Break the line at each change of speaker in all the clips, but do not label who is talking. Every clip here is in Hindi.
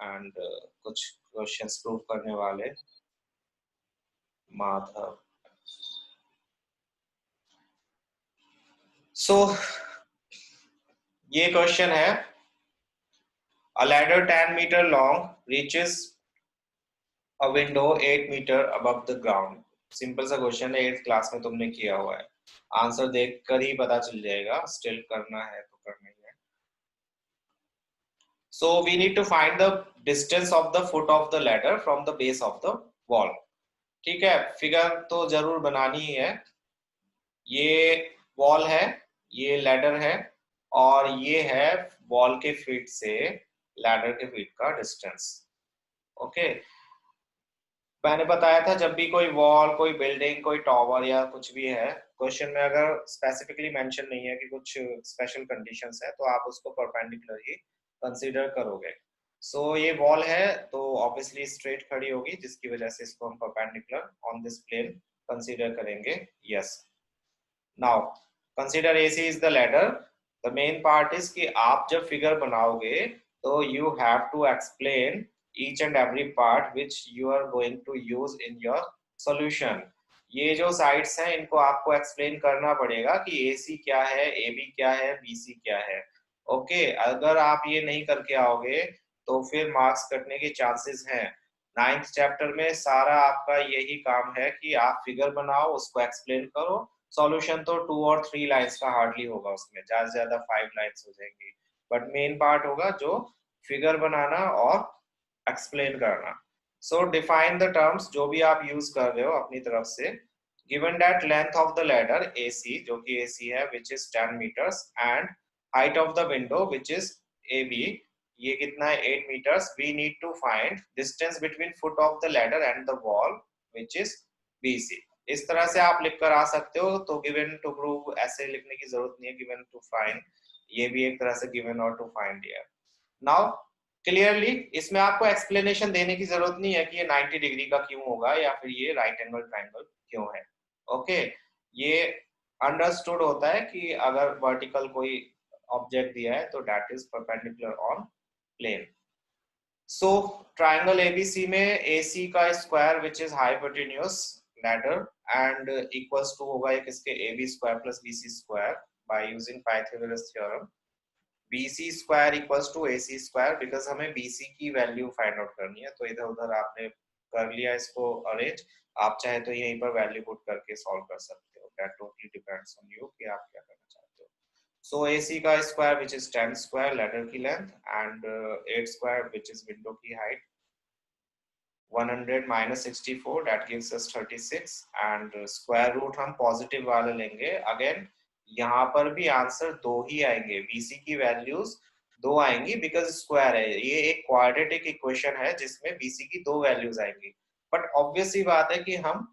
एंड कुछ क्वेश्चंस प्रूव करने वाले माधव। सो ये क्वेश्चन है, a ladder 10 meter long reaches a window 8 meter above the ground। Simple सा क्वेश्चन है, 8th क्लास में तुमने किया हुआ है, आंसर देखकर ही पता चल जाएगा, स्टिल करना है तो करना ही है। So we need to find the distance of the foot of the ladder from the base of the wall। ठीक है, फिगर तो जरूर बनानी ही है। ये वॉल है, ये लैडर है, और ये है वॉल के फीट से लैडर के फीट का डिस्टेंस। ओके, मैंने बताया था जब भी कोई वॉल, कोई बिल्डिंग, कोई टावर या कुछ भी है, क्वेश्चन में अगर स्पेसिफिकली मेंशन नहीं है कि कुछ स्पेशल कंडीशंस है, तो आप उसको परपेंडिकुलर ही कंसीडर करोगे। सो ये वॉल है तो ऑब्वियसली स्ट्रेट खड़ी होगी, जिसकी वजह से इसको हम perpendicular on this plane consider करेंगे। Yes, now consider AC is the ladder. The main part is कि आप जब फिगर बनाओगे तो you have to explain each and every part which you are going to use in your solution। ये जो साइड्स हैं इनको आपको एक्सप्लेन करना पड़ेगा कि AC क्या है, AB क्या है, BC क्या है। ओके, अगर आप ये नहीं करके आओगे तो फिर मार्क्स कटने के चांसेस हैं। 9th चैप्टर में सारा आपका यही काम है कि आप फिगर बनाओ, उसको एक्सप्लेन करो। सॉल्यूशन तो 2 और 3 लाइंस का हार्डली होगा, उसमें ज्यादा से ज्यादा 5 लाइंस हो जाएंगी, बट मेन पार्ट होगा जो फिगर बनाना और एक्सप्लेन करना। सो डिफाइन द टर्म्स जो भी आप यूज कर रहे हो अपनी तरफ से। Given that length of the ladder AC, जो कि AC है, which is 10 metres, and height of the window which is AB, ये कितना है 8 metres. We need to find distance between foot of the ladder and the wall which is BC। इस तरह से आप लिख कर आ सकते हो, तो गिवन टू प्रूव ऐसे लिखने की जरूरत नहीं है, गिवन टू फाइंड, ये भी एक तरह से गिवन और टू फाइंड है। नाउ क्लियरली इसमें आपको एक्सप्लेनेशन देने की जरूरत नहीं है कि ये 90 डिग्री का क्यों होगा या फिर ये राइट एंगल ट्रायंगल क्यों है। ओके, ये अंडरस्टूड होता है कि अगर वर्टिकल कोई ऑब्जेक्ट दिया है तो that is perpendicular on plane. So triangle ABC में AC का square which is hypotenuse ladder and equals to होगा एक इसके AB square plus BC square by using Pythagoras theorem. BC square equals to AC square, because हमें BC की वैल्यू फाइंड आउट करनी है, तो इधर उधर आपने कर लिया इसको अरेंज। आप चाहे तो यहीं पर वैल्यू पुट करके सॉल्व कर सकते हो, that totally depends on you कि आप क्या करना चाहते हो। सो AC का square which is 10 square ladder की length, and 8 square which is window की height, 100 minus 64 that gives us 36, and square root हम पॉजिटिव वाले लेंगे। अगेन यहाँ पर भी आंसर 2 ही आएंगे, BC की वैल्यूज 2 आएंगी बिकॉज स्क्वायर है। ये एक क्वाड्रेटिक इक्वेशन है जिसमें BC की 2 वैल्यूज आएंगी, बट ऑब्वियस ही बात है कि हम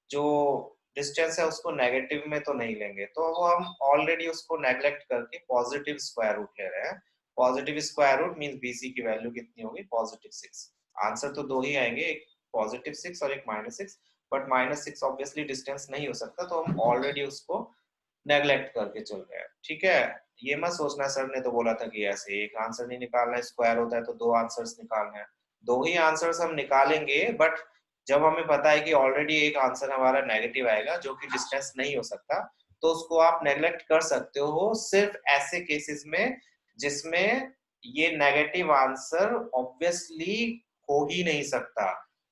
जो डिस्टेंस है उसको नेगेटिव में तो नहीं लेंगे, तो वो हम ऑलरेडी उसको नेग्लेक्ट करके पॉजिटिव स्क्वायर रूट ले रहे हैं। Positive square root means BC की वैल्यू कितनी होगी, +6। आंसर तो 2 ही आएंगे, एक +6 और एक -6, बट -6 ऑब्वियसली डिस्टेंस नहीं हो सकता, तो हम ऑलरेडी उसको नेग्लेक्ट करके चल रहे हैं। ठीक है, ये मत सोचना सर ने तो बोला था कि ऐसे एक आंसर नहीं निकालना है, स्क्वायर होता है तो 2 आंसर्स निकालना है। 2 ही आंसर्स हम निकालेंगे, बट जब हमें पता है कि ऑलरेडी एक आंसर हमारा नेगेटिव आएगा जो कि डिस्टेंस नहीं हो सकता, तो उसको आप नेग्लेक्ट कर सकते हो सिर्फ ऐसे केसेस में जिसमें ये नेगेटिव आंसर ऑब्वियसली हो ही नहीं सकता।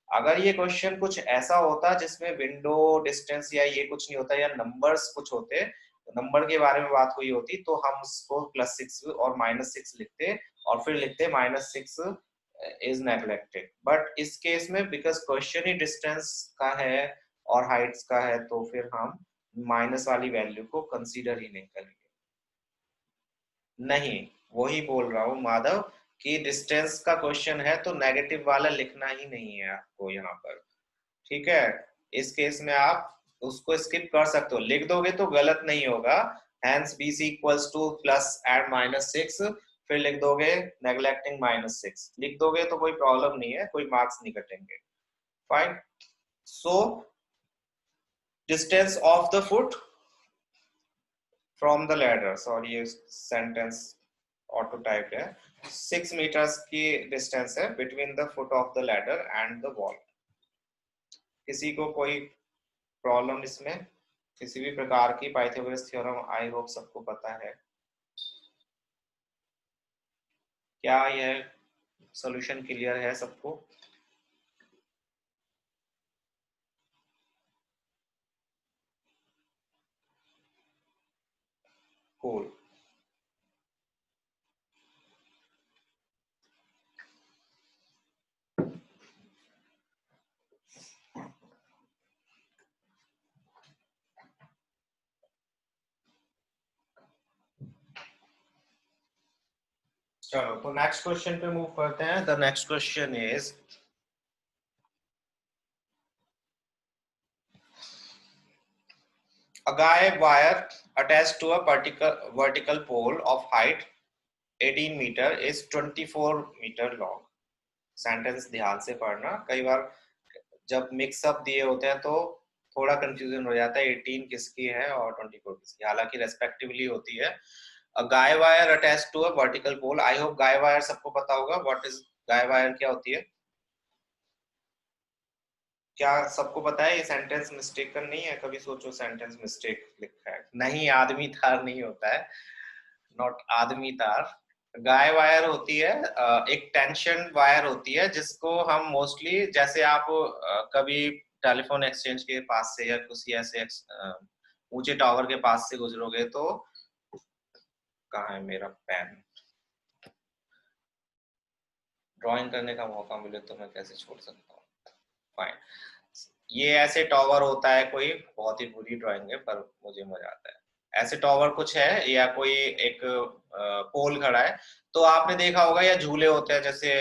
अगर ये क्वेश्चन कुछ ऐसा होता जिसमें विंडो डिस्टेंस या ये कुछ नहीं होता, या नंबर्स कुछ होते, नंबर के बारे में बात हुई होती, तो हम उसको +6 और -6 लिखते और फिर लिखते -6 इज नेग्लेक्टेड। बट इस केस में बिकॉज क्वेश्चन ही डिस्टेंस का है और हाइट्स का है, तो फिर हम माइनस वाली वैल्यू को कंसीडर ही नहीं करेंगे। नहीं, वही बोल रहा हूँ माधव कि डिस्टेंस का क्वेश्चन है तो नेगेटिव वाला लिखना ही नहीं है आपको यहाँ पर। ठीक है, इस केस में आप उसको स्किप कर सकते हो, लिख दोगे तो गलत नहीं होगा। Hence BC equals to plus and -6, फिर लिख दोगे नेग्लेक्टिंग -6, लिख दोगे तो कोई प्रॉब्लम नहीं है, कोई मार्क्स नहीं कटेंगे। Fine. So distance of the foot from the ladder, sorry ये सेंटेंस ऑटो टाइप है, 6 मीटर्स की डिस्टेंस है between the foot of the ladder and the wall. किसी को कोई प्रॉब्लम इसमें, किसी भी प्रकार की पाइथागोरस थ्योरम आई होप सबको पता है। क्या यह सॉल्यूशन क्लियर है सबको? कूल। चलो तो नेक्स्ट क्वेश्चन पे मूव करते हैं। The next question is a guy wire attached to a vertical pole of height 18 meter is 24 meter long। Sentence ध्यान से पढ़ना, कई बार जब मिक्सअप दिए होते हैं तो थोड़ा कंफ्यूजन हो जाता है 18 किसकी है और 24 किसकी, हालांकि रेस्पेक्टिवली होती है। Guy wire attach to a vertical pole. I hope guy wire सबको पता होगा। व्हाट इज गाय वायर, क्या होती है? क्या सबको पता है? ये सेंटेंस मिस्टेकन नहीं है? कभी सोचो सेंटेंस मिस्टेक लिखा है, नहीं आदमी तार नहीं होता है, नॉट आदमी तार। गाय वायर होती है एक टेंशन वायर होती है जिसको हम मोस्टली, जैसे आप कभी टेलीफोन एक्सचेंज के पास से या किसी ऐसे ऊंचे टावर के पास से गुजरोगे तो, कहाँ है मेरा पेन, ड्राइंग करने का मौका मिले तो मैं कैसे छोड़ सकता हूँ। फाइन, ये ऐसे टॉवर होता है, कोई बहुत ही बुरी ड्राइंग है पर मुझे मजा आता है। ऐसे टॉवर कुछ है या कोई एक पोल खड़ा है, तो आपने देखा होगा या झूले होते हैं जैसे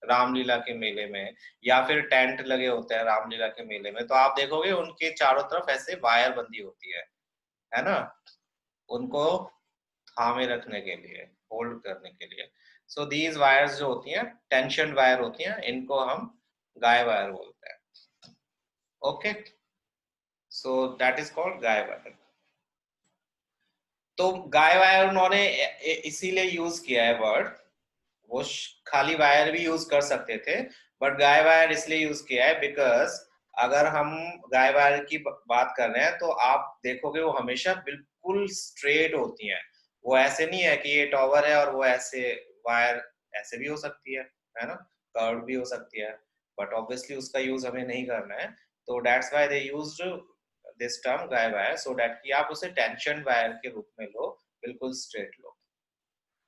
रामलीला के मेले में, या फिर टेंट लगे होते हैं रामलीला के मेले में, तो आप देखोगे उनके चारों तरफ ऐसे वायर बंधी होती है ना, उनको थामे रखने के लिए, होल्ड करने के लिए। सो दीज वायर्स जो होती हैं टेंशन वायर होती हैं, इनको हम गाय वायर बोलते हैं। Okay, so that is called guy wire. तो गाय वायर उन्होंने इसीलिए यूज किया है वर्ड, वो खाली वायर भी यूज कर सकते थे, बट गाय वायर इसलिए यूज किया है बिकॉज अगर हम गाय वायर की बात कर रहे हैं तो आप देखोगे वो हमेशा बिल्कुल स्ट्रेट होती हैं। वो ऐसे नहीं है कि ये टॉवर है और वो ऐसे, वायर ऐसे भी हो सकती है ना, कर्व भी हो सकती है, बट ऑब्वियसली उसका यूज हमें नहीं करना है। तो that's why they used this term guy wire, so that कि आप उसे टेंशन वायर के रूप में लो, बिल्कुल straight low.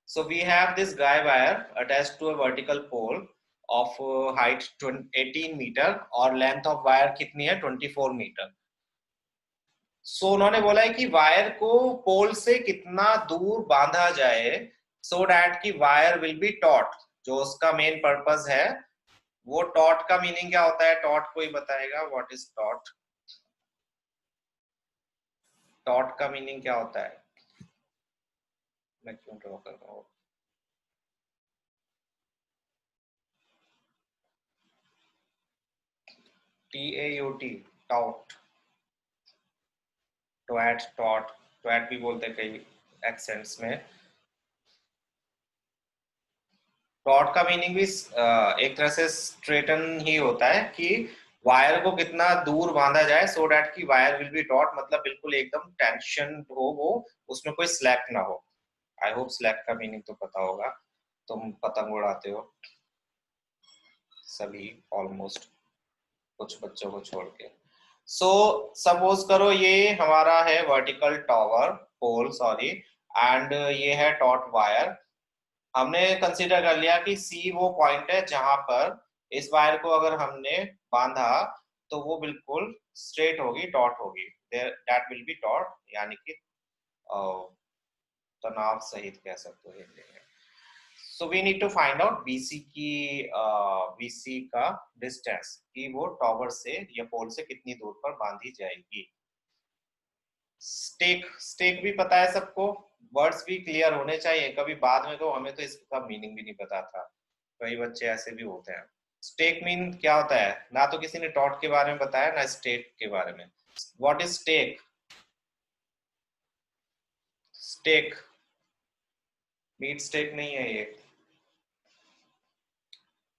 So we have this guy wire attached to a vertical pole of height 18 metre और लेंथ ऑफ वायर कितनी है 24 मीटर। सो उन्होंने बोला है कि वायर को पोल से कितना दूर बांधा जाए सो दैट कि वायर विल बी टॉट, जो उसका मेन पर्पस है। वो टॉट का मीनिंग क्या होता है? टॉट कोई बताएगा? What is taught? टॉट का मीनिंग क्या होता है? मैं क्यों ड्रॉ कर रहा हूँ? TAUT, taught, taught, taught, taught भी बोलते हैं कई एक्सेंट्स में। टॉट का मीनिंग भी एक तरह से स्ट्रेटन ही होता है कि वायर को कितना दूर बांधा जाए सो दैट कि वायर विल बी टॉट, मतलब बिल्कुल एकदम टेंशन हो वो, उसमें कोई स्लैक ना हो। आई होप स्लैक का मीनिंग तो पता होगा, तुम पतंग उड़ाते हो सभी ऑलमोस्ट, कुछ बच्चों को छोड़ के। सो सपोज करो ये हमारा है vertical tower pole, sorry, and ये है टॉट वायर। हमने कंसीडर कर लिया कि सी वो पॉइंट है जहां पर इस वायर को अगर हमने बांधा तो वो बिल्कुल स्ट्रेट होगी, टॉट होगी, दैट विल बी टॉट, यानी कि तनाव सहित कह सकते हो हिंदी में। So we need to find out BC की, बीसी का डिस्टेंस कि वो टॉवर से या पोल से कितनी दूर पर बांधी जाएगी। स्टेक, स्टेक भी पता है सबको, वर्ड्स भी क्लियर होने चाहिए, कभी बाद में तो हमें तो इसका मीनिंग भी नहीं पता था, कई बच्चे ऐसे भी होते हैं। स्टेक मीन क्या होता है? ना तो किसी ने टॉट के बारे में बताया ना स्टेक के बारे में। What is stake? Steak meat steak नहीं है ये,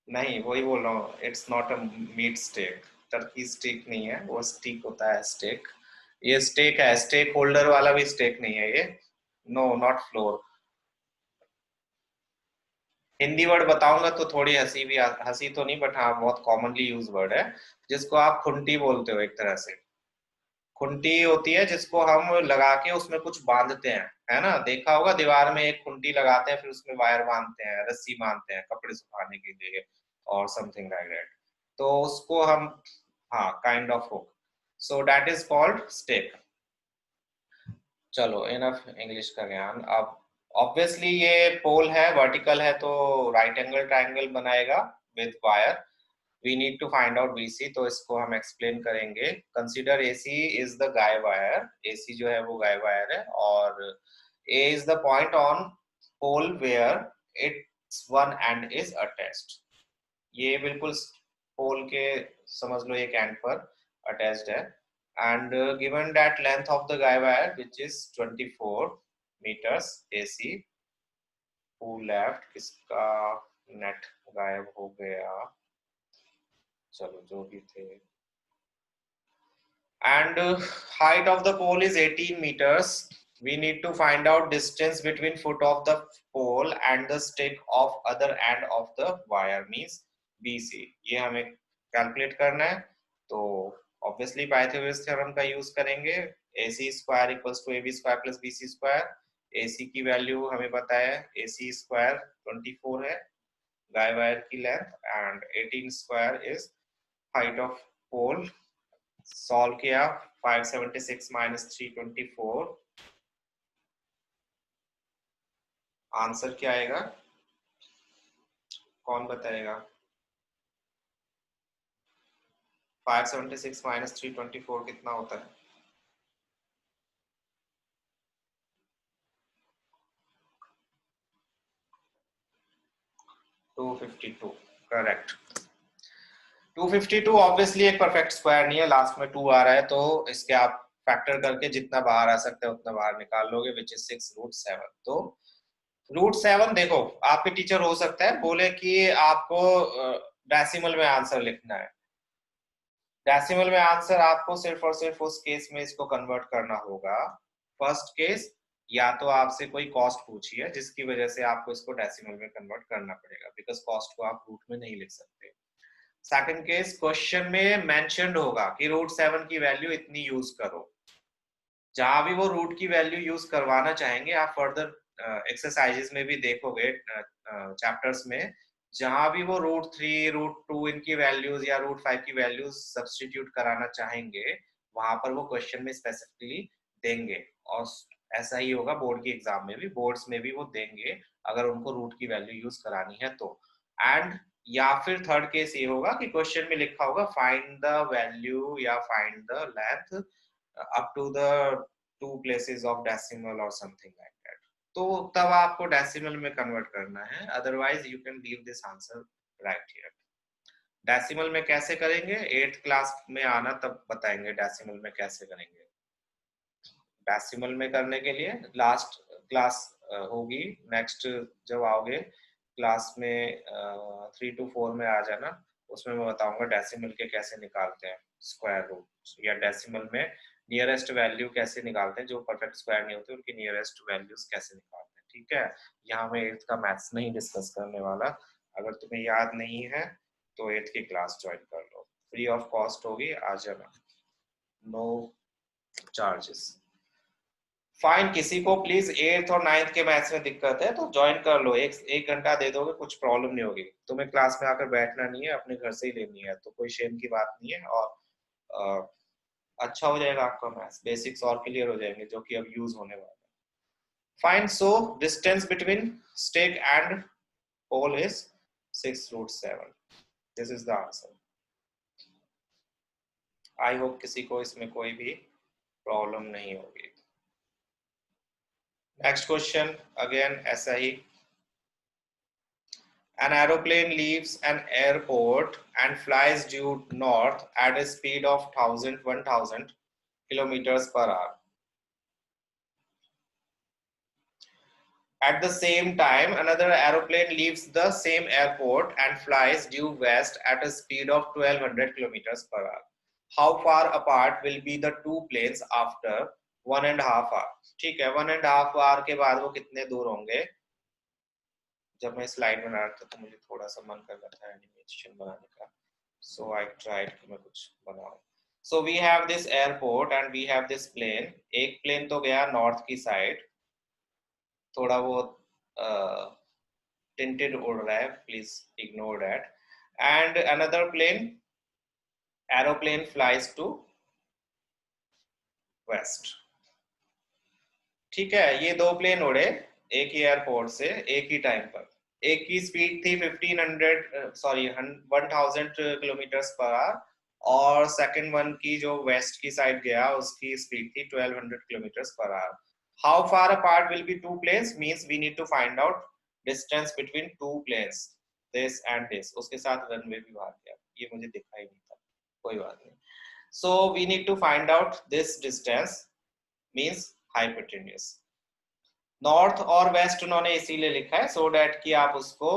नहीं वही बोल रहा हूँ, it's not a meat steak. Turkey steak नहीं है, वो स्टीक होता है स्टेक। ये स्टेक है, स्टेक होल्डर वाला भी स्टेक नहीं है ये। No not floor. Hindi word बताऊंगा तो थोड़ी हंसी भी हंसी तो नहीं, बट हाँ बहुत कॉमनली यूज वर्ड है, जिसको आप खुंटी बोलते हो एक तरह से। खुंटी होती है जिसको हम लगा के उसमें कुछ बांधते हैं, है ना, देखा होगा दीवार में एक खुंटी लगाते हैं, फिर उसमें वायर बांधते हैं, रस्सी बांधते हैं कपड़े सुखाने के लिए और समथिंग लाइक दैट। तो उसको हम, हाँ kind of hook, so that is called stake. चलो इनफ इंग्लिश का ज्ञान। अब ऑब्वियसली ये पोल है, वर्टिकल है, तो राइट एंगल ट्राइंगल बनाएगा with wire. We need to find out BC, तो इसको हम एक्सप्लेन करेंगे। Consider AC is the guy wire, AC जो है वो गाय वायर है, और A is the point on pole where its one end is attached. ये बिल्कुल पोल के समझ लो एक एंड पर अटैच्ड है। And given that length of the guy wire which is 24 meters AC। Who left, किसका नेट गायब हो गया, चलो जो भी थे। And height of the pole is 18 meters. We need to find out distance between foot of the pole and the stick of other end of the wire, means BC। ये हमें कैलकुलेट करना है, तो ऑब्वियसली पाइथागोरस थ्योरम का यूज करेंगे। AC square equals to AB square plus BC square. AC की वैल्यू हमें पता है, AC स्क्वायर 24 है गाय वायर की length, and 18 square is height of pole. Solve किया, 576 माइनस 324, आंसर क्या आएगा, कौन बताएगा। 576 माइनस 324 कितना होता है? 252, करेक्ट। 252 ऑब्वियसली एक परफेक्ट स्क्वायर नहीं है, लास्ट में 2 आ रहा है, तो इसके आप फैक्टर करके जितना बाहर आ सकता है उतना बाहर निकाल लोगे, विच इज 6√7। तो √7, देखो आपके टीचर हो सकता है बोले कि आपको डेसिमल में आंसर लिखना है। डेसिमल में आंसर आपको सिर्फ और सिर्फ उस केस में इसको कन्वर्ट करना होगा। फर्स्ट केस, या तो आपसे कोई कॉस्ट पूछी है जिसकी वजह से आपको इसको डेसिमल में कन्वर्ट करना पड़ेगा, बिकॉज कॉस्ट को आप रूट में नहीं लिख सकते। सेकंड केस, क्वेश्चन में मेंशन्ड होगा कि √7 की वैल्यू इतनी यूज करो। जहां भी वो रूट की वैल्यू यूज करवाना चाहेंगे, आप फर्दर एक्सरसाइजेस में भी देखोगे चैप्टर्स में, जहां भी वो √3 √2 इनकी वैल्यूज या √5 की वैल्यूज सब्सटीट्यूट कराना चाहेंगे, वहां पर वो क्वेश्चन में स्पेसिफिकली देंगे। और ऐसा ही होगा बोर्ड की एग्जाम में भी, बोर्ड्स में भी वो देंगे अगर उनको रूट की वैल्यू यूज करानी है तो। एंड या फिर थर्ड केस ये होगा कि क्वेश्चन में लिखा होगा फाइंड द वैल्यू या find the length up to the two places of decimal or something like that। तो तब आपको डेसिमल में कन्वर्ट करना है, otherwise you can leave this answer right here. Decimal में कैसे करेंगे, 8th क्लास में आना तब बताएंगे डेसिमल में कैसे करेंगे। डेसिमल में करने के लिए लास्ट क्लास होगी, नेक्स्ट जब आओगे क्लास में 3 to 4 में आ जाना, उसमें मैं बताऊंगा डेसिमल के कैसे निकालते हैं स्क्वायर रूट, या डेसिमल में नियरेस्ट वैल्यू कैसे निकालते हैं, जो परफेक्ट स्क्वायर नहीं होते उनकी नियरेस्ट वैल्यूज कैसे निकालते हैं। ठीक है, यहाँ मैं 8th का मैथ्स नहीं डिस्कस करने वाला। अगर तुम्हें याद नहीं है तो 8th की क्लास ज्वाइन कर लो, फ्री ऑफ कॉस्ट होगी, आ जाना, नो चार्जेस। फाइन, किसी को प्लीज 8th और 9th के मैथ्स में दिक्कत है तो ज्वाइन कर लो, एक घंटा दे दोगे, कुछ प्रॉब्लम नहीं होगी। तुम्हें क्लास में आकर बैठना नहीं है, अपने घर से ही लेनी है, तो कोई शेम की बात नहीं है, और अच्छा हो जाएगा आपका मैथ्स, बेसिक्स और क्लियर हो जाएंगे जो कि अब यूज होने वाला है। Fine, so distance between stake and pole is 6√7। This is the answer. I hope किसी को इसमें कोई भी प्रॉब्लम नहीं होगी। नेक्स्ट क्वेश्चन अगेन ऐसा ही। An aeroplane leaves an airport and flies due north at a speed of 1000 kilometers per hour. At the same time, another aeroplane leaves the same airport and flies due west at a speed of 1200 kilometers per hour. How far apart will be the two planes after 1.5 hour? ठीक है, 1.5 hour के बाद वो कितने दूर होंगे? जब मैं स्लाइड बना रहा था तो मुझे थोड़ा सा मन कर रहा था एनिमेशन बनाने का, so I tried कि मैं कुछ बनाऊं. So we have this airport and we have this plane. एक plane तो गया नॉर्थ की साइड, थोड़ा वो tinted उड़ रहा है, please ignore that. And another plane, aeroplane flies to west. ठीक है, ये दो प्लेन उड़े एक ही एयरपोर्ट से एक ही टाइम पर. एक की स्पीड थी 1000 किलोमीटर पर आवर और सेकंड वन की जो वेस्ट की साइड गया उसकी स्पीड थी 1200 kilometre per hour. How far apart will be two planes means we need to find out distance between two planes, this and this. उसके साथ रनवे भी बाहर गया, ये मुझे दिखा ही नहीं था, कोई बात नहीं. So we need to find out this distance means hypotenuse. North और वेस्ट उन्होंने इसीलिए लिखा है सो डैट कि आप उसको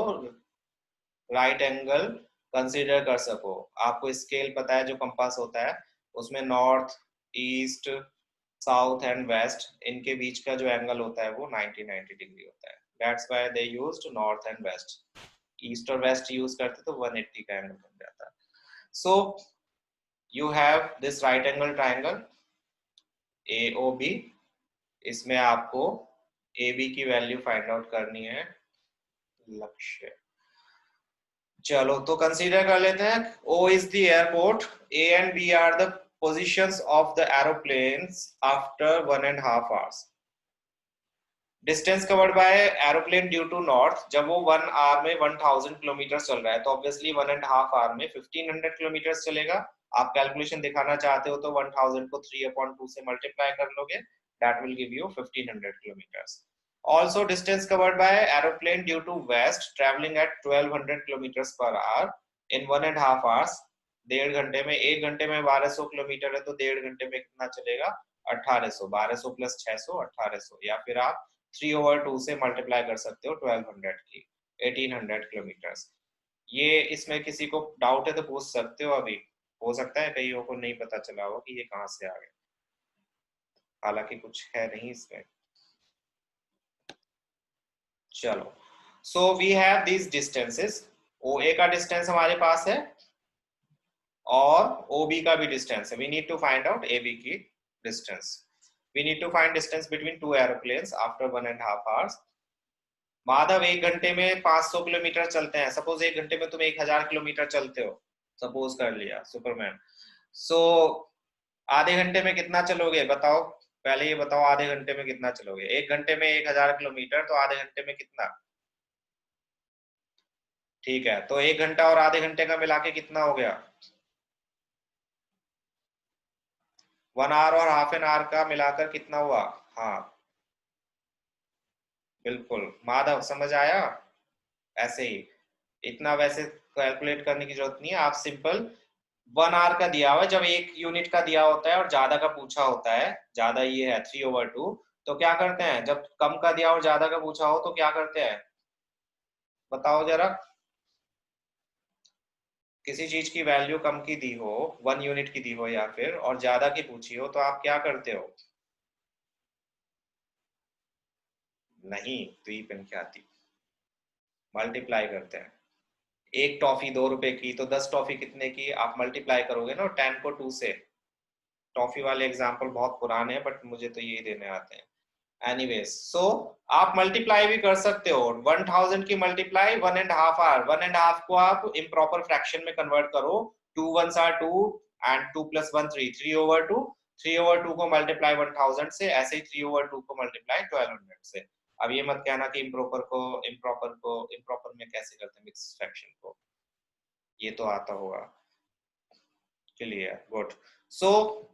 राइट एंगल कंसीडर कर सको. आपको स्केल पता है जो कंपास होता है उसमें north, east, south and west, इनके बीच का जो एंगल होता है वो 90 डिग्री होता है. That's why they used north and west. East और वेस्ट यूज करते तो 180 का एंगल बन जाता. So you have this right angle triangle AOB. इसमें आपको AB की वैल्यू फाइंड आउट करनी है, लक्ष्य. चलो तो कंसीडर कर लेते हैं. O is the airport, A and B are the positions of the aeroplanes after 1.5 hours. Distance covered by aeroplane due to north, जब वो 1 आवर में 1000 किलोमीटर चल रहा है तो ऑब्वियसली 1.5 आवर में 1500 किलोमीटर चलेगा. आप कैलकुलेशन दिखाना चाहते हो तो 1000 को 3/2 से मल्टीप्लाई कर लोगे, that will give you 1500 kilometres. Also distance covered by aeroplane due to west traveling at 1200 kilometers per hour in 1.5 hours. 1.5 घंटे में, 1 घंटे में 1200 किलोमीटर है तो 1.5 घंटे में कितना चलेगा? 1800. 1200 प्लस 600 1800. या फिर आप 3/2 से मल्टीप्लाई कर सकते हो 1200 की, 1800 किलोमीटर्स. ये इसमें किसी को डाउट है तो पूछ सकते हो. अभी हो सकता है कईयों को नहीं पता चला हो कि ये कहाँ से आ गया, हालांकि कुछ है नहीं इसमें. चलो, so we have these distances. OA का डिस्टेंस हमारे पास है और OB का भी डिस्टेंस है. We need to find out AB की distance. We need to find distance between two aeroplanes after 1.5 hours. Madhav 1 घंटे में 500 किलोमीटर चलते हैं. सपोज 1 घंटे में तुम 1000 किलोमीटर चलते हो, सपोज कर लिया सुपरमैन. सो आधे घंटे में कितना चलोगे बताओ? पहले ये बताओ, आधे घंटे में कितना चलोगे? 1 घंटे में 1000 किलोमीटर, तो आधे घंटे में कितना? ठीक है, तो 1 घंटा और आधे घंटे का मिला के कितना हो गया? 1 आवर और हाफ एन आवर का मिलाकर कितना हुआ? हाँ बिल्कुल माधव, समझ आया? ऐसे ही, इतना वैसे कैलकुलेट करने की जरूरत नहीं है. आप सिंपल 1 आवर का दिया हुआ है, जब 1 यूनिट का दिया होता है और ज्यादा का पूछा होता है, ज्यादा ये है 3/2, तो क्या करते हैं? जब कम का दिया और ज्यादा का पूछा हो तो क्या करते हैं बताओ जरा? किसी चीज की वैल्यू कम की दी हो, 1 यूनिट की दी हो या फिर और ज्यादा की पूछी हो, तो आप क्या करते हो? नहीं, द्विपंख्याती, मल्टीप्लाई करते हैं. एक टॉफी 2 रुपए की तो 10 टॉफी कितने की? आप मल्टीप्लाई करोगे ना 10 को 2 से. टॉफी वाले एग्जाम्पल बहुत पुराने हैं बट मुझे तो यही देने आते हैं. एनीवेज, सो आप मल्टीप्लाई भी कर सकते हो. 1000 की मल्टीप्लाई 1.5 आवर, 1.5 को आप इम्प्रॉपर फ्रैक्शन में कन्वर्ट करो. 2 1s are 2 and 2 plus 1 3, 3/2. 3/2 को मल्टीप्लाई 1000 से, ऐसे ही 3/2 को मल्टीप्लाई 1200 से. अब ये मत कहना कि इम्प्रॉपर में कैसे करते हैं मिक्स फ्रैक्शन को, ये तो आता होगा. Clear, good. So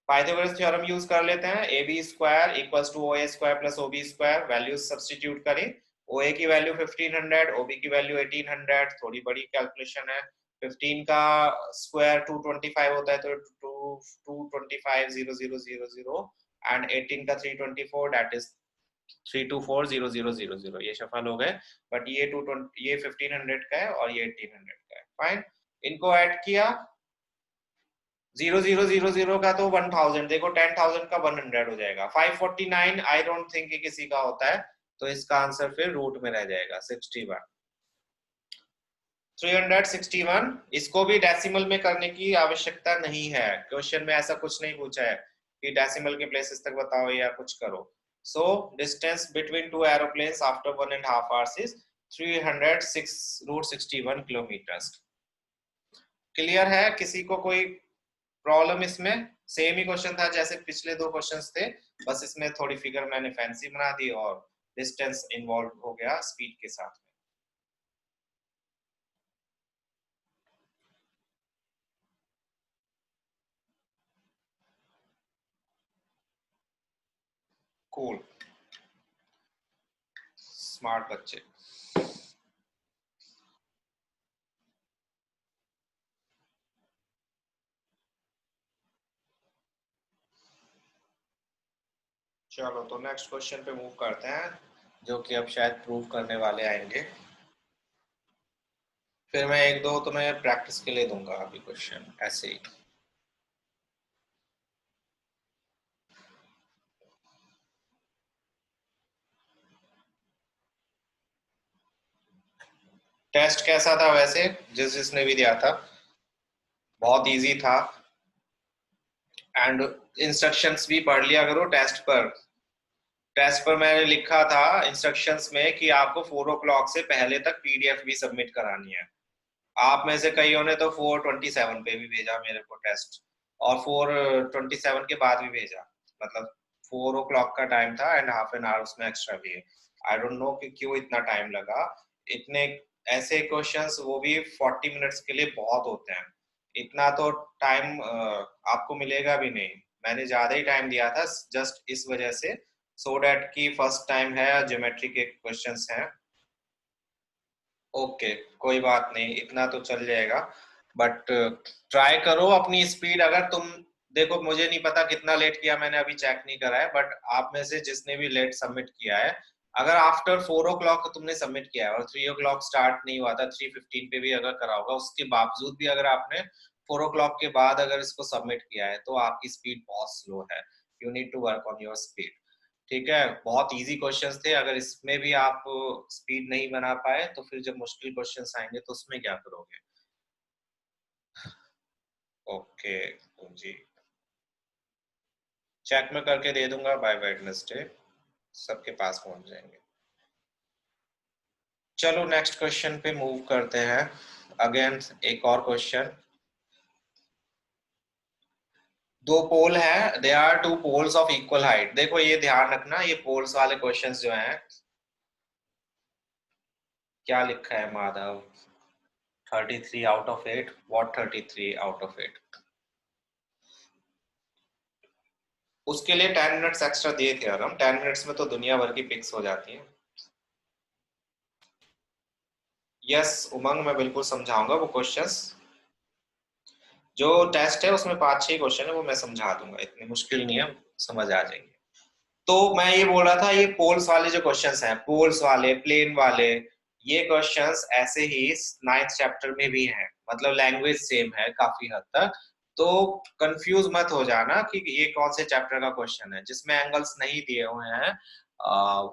Pythagoras theorem use कर लेते हैं. AB square equals to OA square plus OB square. Values substitute करें. OA की वैल्यू 1500, OB की वैल्यू 1800. थोड़ी बड़ी कैलकुलेशन है. 15 का स्क्वायर 225 होता है तो 225 0 0 0 0 एंड 18 का 324 दैट इज 3240000 ये शफल हो गए, बट ये 220 ये 1500 का है और ये 1800 का है। फाइन, इनको ऐड किया, 0000 का तो 1000, देखो 10,000 का 100 हो जाएगा। 549 आई डोंट थिंक किसी का होता है, तो इसका आंसर फिर रूट में रह जाएगा 61। 361, इसको भी डेसिमल में करने की आवश्यकता नहीं है, क्वेश्चन में ऐसा कुछ नहीं पूछा है कि डेसिमल के प्लेसेस तक बताओ या कुछ करो। सो distance between two aeroplanes after 1.5 hours is 306.61 kilometre. Clear है? किसी को कोई प्रॉब्लम इसमें? सेम ही क्वेश्चन था जैसे पिछले दो क्वेश्चंस थे, बस इसमें थोड़ी फिगर मैंने फैंसी बना दी और डिस्टेंस इन्वॉल्व हो गया स्पीड के साथ में। कूल, स्मार्ट बच्चे। चलो तो नेक्स्ट क्वेश्चन पे मूव करते हैं, जो कि अब शायद प्रूव करने वाले आएंगे। फिर मैं एक दो तुम्हें प्रैक्टिस के लिए दूंगा अभी क्वेश्चन ऐसे ही। टेस्ट कैसा था वैसे, जिसने भी दिया था? बहुत इजी था, एंड इंस्ट्रक्शंस भी पढ़ लिया करो टेस्ट पर। टेस्ट पर मैंने लिखा था इंस्ट्रक्शंस में कि आपको 4 o'clock से पहले तक पीडीएफ भी सबमिट करानी है। आप में से कईयों ने तो 4:27 पे भी भेजा मेरे को टेस्ट, और 4:27 के बाद भी भेजा, मतलब 4 o'clock का टाइम था एंड हाफ एन आवर उसमें एक्स्ट्रा भी है। आई डोंट नो कि क्यों इतना टाइम लगा। इतने ऐसे क्वेश्चंस, वो भी 40 मिनट्स के लिए बहुत होते हैं, इतना तो टाइम आपको मिलेगा भी नहीं। मैंने ज्यादा ही टाइम दिया था जस्ट इस वजह से, सो डैट की फर्स्ट टाइम है, ज्योमेट्री के क्वेश्चंस हैं। ओके, कोई बात नहीं, इतना तो चल जाएगा, बट ट्राई करो अपनी स्पीड। अगर तुम देखो, मुझे नहीं पता कितना लेट किया, मैंने अभी चेक नहीं करा है, बट आप में से जिसने भी लेट सबमिट किया है, अगर आफ्टर 4 o'clock तुमने सबमिट किया है और 3 o'clock स्टार्ट नहीं हुआ था, 3:15 पे भी अगर करा होगा, उसके बावजूद भी अगर आपने 4 o'clock के बाद अगर इसको सबमिट किया है, तो आपकी स्पीड बहुत स्लो है। You need to work on your speed. ठीक है, बहुत इजी क्वेश्चंस थे, अगर इसमें भी आप स्पीड नहीं बना पाए तो फिर जब मुश्किल क्वेश्चंस आएंगे तो उसमें क्या करोगे? ओके जी, चेक में करके दे दूंगा, बाय वेडनेसडे सबके पास पहुंच जाएंगे। चलो नेक्स्ट क्वेश्चन पे मूव करते हैं। अगेन एक और क्वेश्चन। दो पोल है, they are two poles of equal height. देखो ये ध्यान रखना, ये पोल्स वाले क्वेश्चंस जो हैं, क्या लिखा है Madhav? 33 out of 8? What 33 out of 8? उसके लिए 10 मिनट्स एक्स्ट्रा दिए थे यार हम, 10 मिनट्स में तो दुनिया भर की पिक्स हो जाती है। यस उमंग, मैं बिल्कुल समझाऊंगा वो क्वेश्चंस। जो टेस्ट है उसमें 5-6 क्वेश्चन है, वो मैं समझा दूंगा, इतनी मुश्किल नहीं है, समझ आ जाएंगे। तो मैं ये बोल रहा था, ये पोल्स वाले जो क्वेश्चंस हैं, पोल्स वाले, प्लेन वाले, ये क्वेश्चंस ऐसे ही 9th चैप्टर में भी हैं, मतलब लैंग्वेज सेम है काफी हद तक। तो कंफ्यूज मत हो जाना कि ये कौन से चैप्टर का क्वेश्चन है। जिसमें एंगल्स नहीं दिए हुए हैं,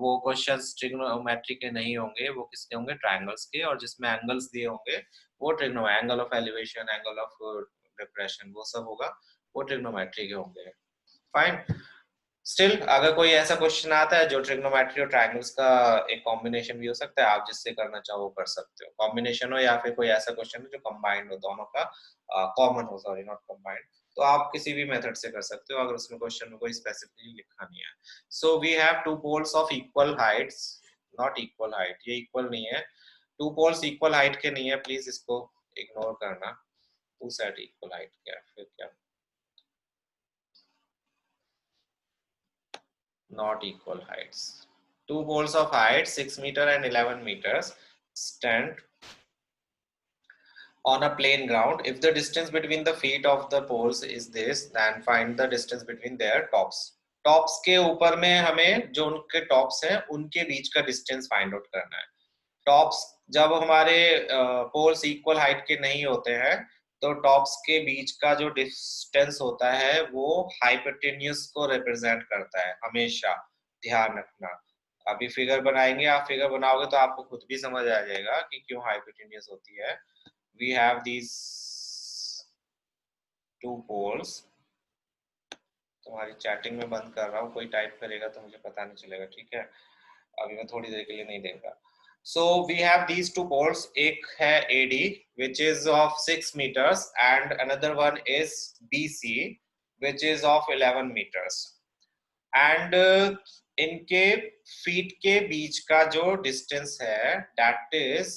वो क्वेश्चंस ट्रिग्नोमेट्री के नहीं होंगे, वो किसके होंगे? ट्रायंगल्स के। और जिसमें एंगल्स दिए होंगे वो trigno, angle of elevation, angle of depression, वो सब होगा, वो ट्रिग्नोमेट्री के होंगे। फाइन। स्टिल अगर कोई ऐसा क्वेश्चन आता है जो ट्रिग्नोमेट्री और ट्रायंगल्स का एक कॉम्बिनेशन भी हो सकता है, आप जिससे करना चाहो वो कर सकते हो, कॉम्बिनेशन हो या फिर कोई ऐसा क्वेश्चन हो जो कंबाइंड हो, दोनों का कॉमन हो, सॉरी नॉट कंबाइंड, तो आप किसी भी मेथड से कर सकते हो, अगर उसमें क्वेश्चन में कोई स्पेसिफिकली लिखा नहीं है। So we have two poles of equal heights, not equal height, ये इक्वल नहीं है, टू पोल्स इक्वल हाइट के नहीं है, प्लीज इसको इग्नोर करना। टू सेट इक्वल हाइट क्या फिर क्या? Not equal heights. Two poles of height 6 meter and 11 meters stand on a plain ground. If the distance between the feet of the poles is this, then find the distance between their tops. Tops के ऊपर में हमें जो उनके टॉप्स हैं उनके बीच का डिस्टेंस फाइंड आउट करना है। टॉप्स जब हमारे पोल्स इक्वल हाइट के नहीं होते हैं तो टॉप्स के बीच का जो डिस्टेंस होता है वो हाइपोटेन्यूज को रिप्रेजेंट करता है, हमेशा ध्यान रखना। अभी फिगर बनाएंगे, आप फिगर बनाओगे तो आपको खुद भी समझ आ जाएगा कि क्यों हाइपोटेन्यूज होती है। We have these two poles. तुम्हारी चैटिंग में बंद कर रहा हूँ, कोई टाइप करेगा तो मुझे पता नहीं चलेगा, ठीक है? अभी मैं थोड़ी देर के लिए नहीं देगा। So we have these two poles. एक है AD which is of 6 meters and another one is BC which is of 11 meters. And इनके फीट के बीच का जो डिस्टेंस है that is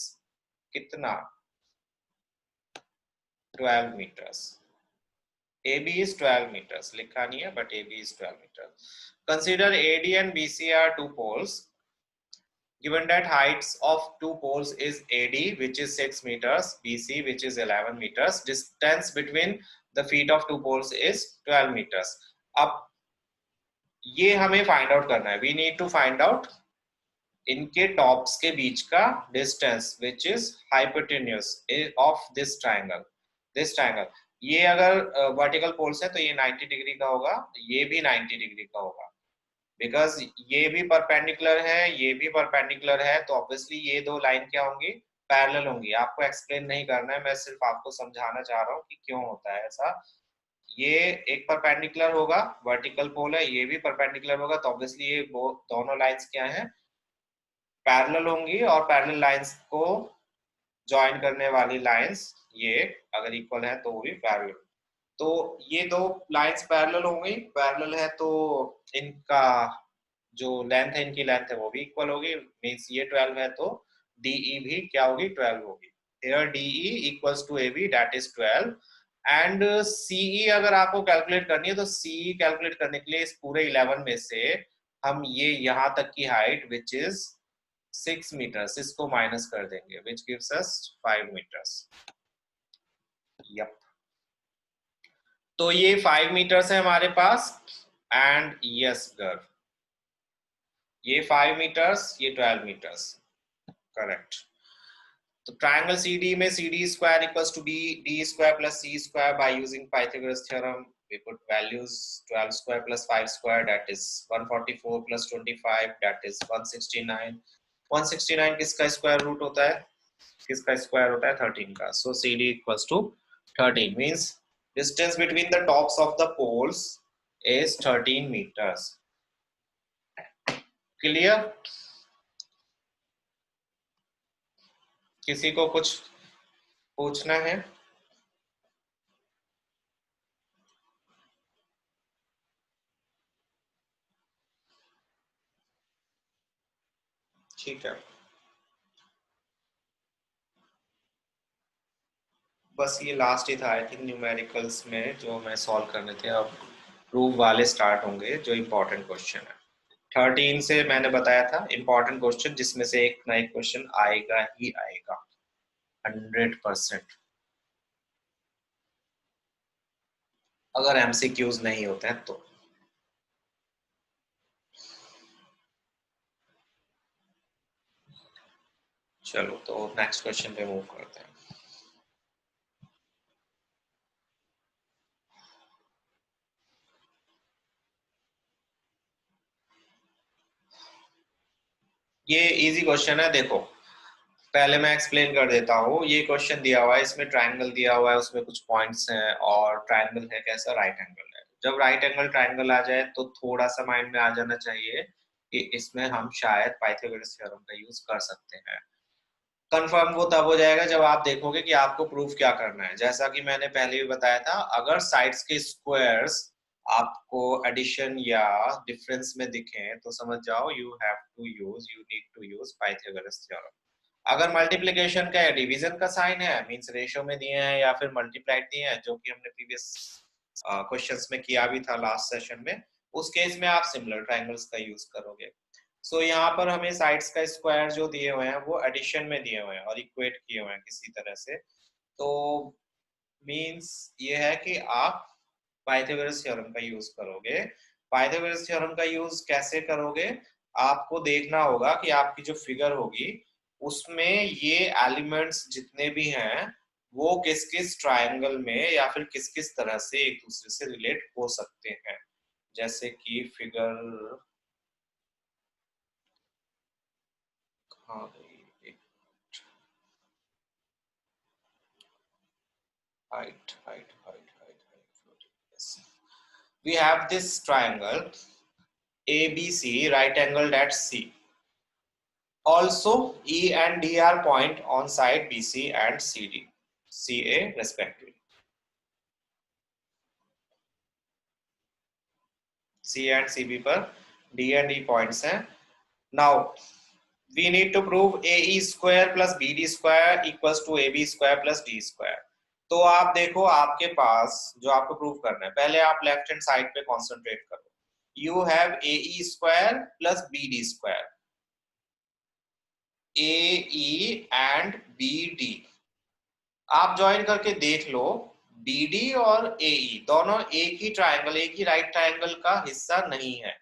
कितना? 12 meters. AB is 12 meters. लिखा नहीं है but AB is 12 meters. Consider AD and BC are two poles. Given that heights of two poles is AD which is 6 meters, BC which is 11 meters, distance between the feet of two poles is 12 meters. अब ये हमें फाइंड आउट करना है। We need to find out इनके टॉप्स के बीच का distance which is hypotenuse of this triangle. This triangle. ये अगर वर्टिकल पोल्स है तो ये 90 डिग्री का होगा, ये भी 90 डिग्री का होगा। बिकॉज ये भी परपेंडिकुलर है, ये भी परपेंडिकुलर है, तो ऑब्वियसली ये दो लाइन क्या होंगी? पैरेलल होंगी। आपको एक्सप्लेन नहीं करना है, मैं सिर्फ आपको समझाना चाह रहा हूँ कि क्यों होता है ऐसा। ये एक परपेंडिकुलर होगा, वर्टिकल पोल है, ये भी परपेंडिकुलर होगा, तो ऑब्वियसली ये दोनों लाइंस क्या हैं? पैरेलल होंगी। और पैरेलल लाइंस को ज्वाइन करने वाली लाइंस ये अगर इक्वल है तो वो भी पैरेलल। तो ये दो लाइंस पैरेलल हो गई, पैरेलल है तो इनका जो लेंथ है, इनकी लेंथ है वो भी इक्वल होगी। मींस ये 12 है तो DE भी क्या होगी? 12 होगी। here DE equals to AB that is 12 and CE अगर आपको कैलकुलेट करनी है तो CE कैलकुलेट करने के लिए इस पूरे 11 में से हम ये यहाँ तक की हाइट विच इज 6 मीटर्स इसको माइनस कर देंगे which gives us 5 metres. Yup, तो ये 5 मीटर्स है हमारे पास। एंड यस गर्ल, ये 5 मीटर्स, ये 12 मीटर्स, करेक्ट। तो ट्रायंगल CD में CD square equals to D square plus C square by using Pythagoras theorem we put values 12 square plus 5 square that is 144 plus 25 that is 169। 169 किसका स्क्वायर रूट होता है? किसका स्क्वायर होता है? 13 का। so CD equals to 13 means distance between the tops of the poles is 13 meters। Clear? किसी को कुछ पूछना है? ठीक है, बस ये लास्ट ही था आई थिंक न्यूमेरिकल्स में जो मैं सॉल्व करने थे। अब प्रूफ वाले स्टार्ट होंगे जो इम्पोर्टेंट क्वेश्चन है। 13 से मैंने बताया था इम्पोर्टेंट क्वेश्चन, जिसमें से एक ना एक क्वेश्चन आएगा ही आएगा 100%, अगर MCQs नहीं होते हैं तो। चलो तो नेक्स्ट क्वेश्चन पे मूव करते हैं। ये इजी क्वेश्चन है, देखो पहले मैं एक्सप्लेन कर देता हूँ। ये क्वेश्चन दिया हुआ है, इसमें ट्राइंगल दिया हुआ है, उसमें कुछ पॉइंट्स हैं और ट्राइंगल है कैसा? राइट एंगल है। जब राइट एंगल ट्राइंगल आ जाए तो थोड़ा सा माइंड में आ जाना चाहिए कि इसमें हम शायद पाइथागोरस थ्योरम का यूज कर सकते हैं। कंफर्म वो तब हो जाएगा जब आप देखोगे कि आपको प्रूफ क्या करना है। जैसा कि मैंने पहले भी बताया था, अगर साइड्स के स्क्वायर्स आपको एडिशन या डिफरेंस में दिखें तो समझ जाओ you need to use Pythagoras theorem. अगर मल्टीप्लिकेशन का या डिवीजन का साइन है, मींस रेशियो में दिए हैं या फिर मल्टीप्लाइड दिए हैं, जो कि हमने प्रीवियस क्वेश्चंस में किया भी था लास्ट सेशन में, उस केस में आप सिमिलर ट्रायंगल्स का यूज करोगे। सो यहाँ पर हमें साइड्स का स्क्वायर जो दिए हुए हैं वो एडिशन में दिए हुए हैं और इक्वेट किए हुए हैं किसी तरह से। तो मींस ये है कि आप पाइथागोरस थ्योरम का यूज करोगे पाइथागोरस थ्योरम का यूज कैसे करोगे? आपको देखना होगा कि आपकी जो फिगर होगी उसमें ये एलिमेंट्स जितने भी हैं वो किस किस ट्रायंगल में या फिर किस किस तरह से एक दूसरे से रिलेट हो सकते हैं। जैसे कि फिगर, हाँ height, height, height, height, height. Yes. We have this triangle ABC, right angled at C. Also, E and D are point on side BC and CD, CA respectively. C and CB पर D and E points हैं. Now, we need to prove AE square plus BD square equals to AB square plus D square. तो आप देखो आपके पास जो आपको प्रूव करना है, पहले आप लेफ्ट हैंड साइड पे कॉन्सेंट्रेट करो. You have AE square plus BD square. AE and BD आप ज्वाइन करके देख लो. BD और AE दोनों एक ही ट्रायंगल, एक ही राइट ट्रायंगल का हिस्सा नहीं है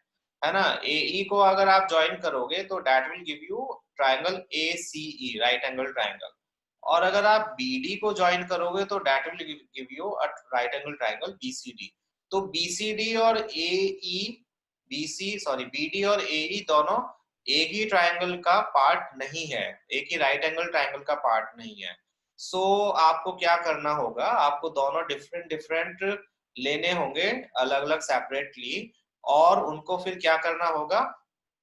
ना. AE को अगर आप ज्वाइन करोगे तो that will give you triangle ACE, right angle triangle. और अगर आप BD को ज्वाइन करोगे तो that will give you a right angle triangle BCD. तो BCD और AE, BD और AE दोनों एक ही ट्रायंगल का पार्ट नहीं है, एक ही राइट एंगल ट्रायंगल का पार्ट नहीं है. सो आपको क्या करना होगा, आपको दोनों डिफरेंट डिफरेंट लेने होंगे अलग अलग सेपरेटली, और उनको फिर क्या करना होगा,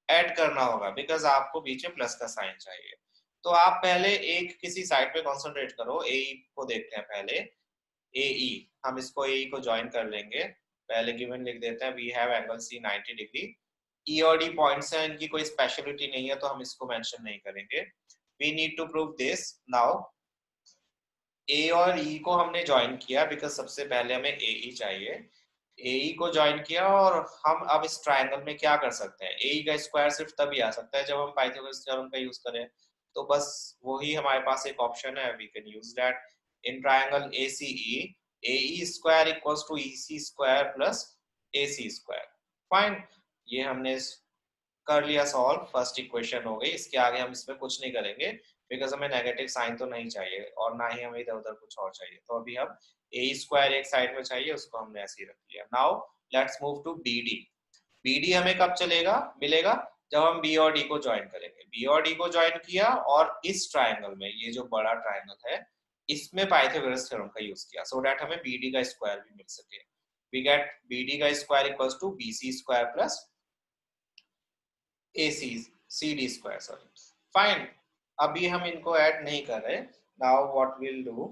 ऐड करना होगा, बिकॉज आपको बीच में प्लस का साइन चाहिए. तो आप पहले एक किसी साइड पे कॉन्सेंट्रेट करो. एई को देखते हैं पहले. एई, हम इसको एई को ज्वाइन कर लेंगे. पहले गिवन लिख देते हैं, we have angle C 90 degree. E और डी पॉइंट्स हैं, इनकी कोई स्पेशलिटी नहीं है तो हम इसको मेंशन नहीं करेंगे. We need to prove this. Now A और ई को हमने ज्वाइन किया बिकॉज सबसे पहले हमें ए ई चाहिए. ए ई को ज्वाइन किया और हम अब इस ट्रायंगल में क्या कर सकते हैं, ए ई का स्क्वायर सिर्फ तभी आ सकता है जब हम पाइथागोरस थ्योरम का यूज करें. तो बस वही हमारे पास एक ऑप्शन है, we can use that. In triangle ACE, AE square equals to EC square plus AC square. Fine, ये हमने कर लिया सॉल्व. फर्स्ट इक्वेशन हो गई. इसके आगे हम इसमें कुछ नहीं करेंगे बिकॉज हमें नेगेटिव साइन तो नहीं चाहिए और ना ही हमें इधर उधर कुछ और चाहिए. तो अभी हम ए स्क्वायर एक साइड में चाहिए, उसको हमने ऐसे ही रख लिया. Now let's move to BD. BD हमें कब चलेगा मिलेगा, जब हम B और D को ज्वाइन करेंगे. B और D को ज्वाइन किया और इस ट्रायंगल में, ये जो बड़ा ट्रायंगल है, इसमें पाइथागोरस थ्योरम का यूज किया सो दैट हमें BD का स्क्वायर भी मिल सके. वी गेट BD का square equals to BC square plus AC CD square. Sorry, fine. अभी हम इनको ऐड नहीं कर रहे. नाउ व्हाट विल डू,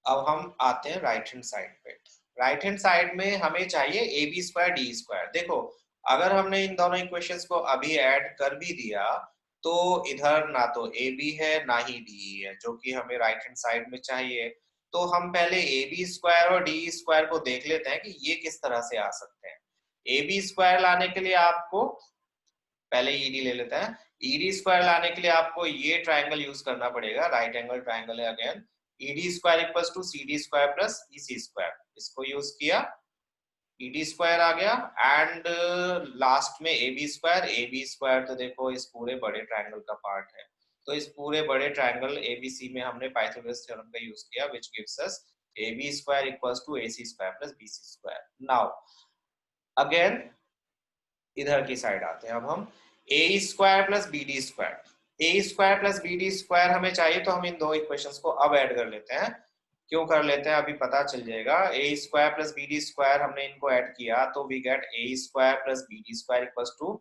अब हम आते हैं राइट हैंड साइड पे. राइट हैंड साइड में हमें चाहिए AB स्क्वायर D स्क्वायर. देखो अगर हमने इन दोनों इक्वेशंस को अभी ऐड कर भी दिया तो इधर ना तो AB है ना ही DE है, जो कि हमें राइट हैंड साइड में चाहिए. तो हम पहले AB स्क्वायर और DE स्क्वायर को देख लेते हैं कि ये किस तरह से आ सकते हैं. AB स्क्वायर लाने के लिए आपको पहले ED ले लेते हैं. ED स्क्वायर लाने के लिए आपको ये ट्रायंगल यूज करना पड़ेगा, राइट एंगल ट्रायंगल है again. ED square equals to CD square plus EC square. इसको यूज किया, ED स्क्वायर आ गया. एंड लास्ट में AB स्क्वायर. AB स्क्वायर तो देखो इस पूरे बड़े ट्रायंगल का पार्ट है. तो इस पूरे बड़े ट्रायंगल ABC में हमने पाइथागोरस थ्योरम का यूज किया, which gives us AB square equals to AC square plus BC square. Now again इधर की साइड आते हैं. अब हम A square plus BD square. A square plus BD square हमें चाहिए तो हम इन दो इक्वेशंस को अब ऐड कर लेते हैं. क्यों कर लेते हैं अभी पता चल जाएगा. A square plus BD square हमने इनको ऐड किया तो we get A square plus BD square equals to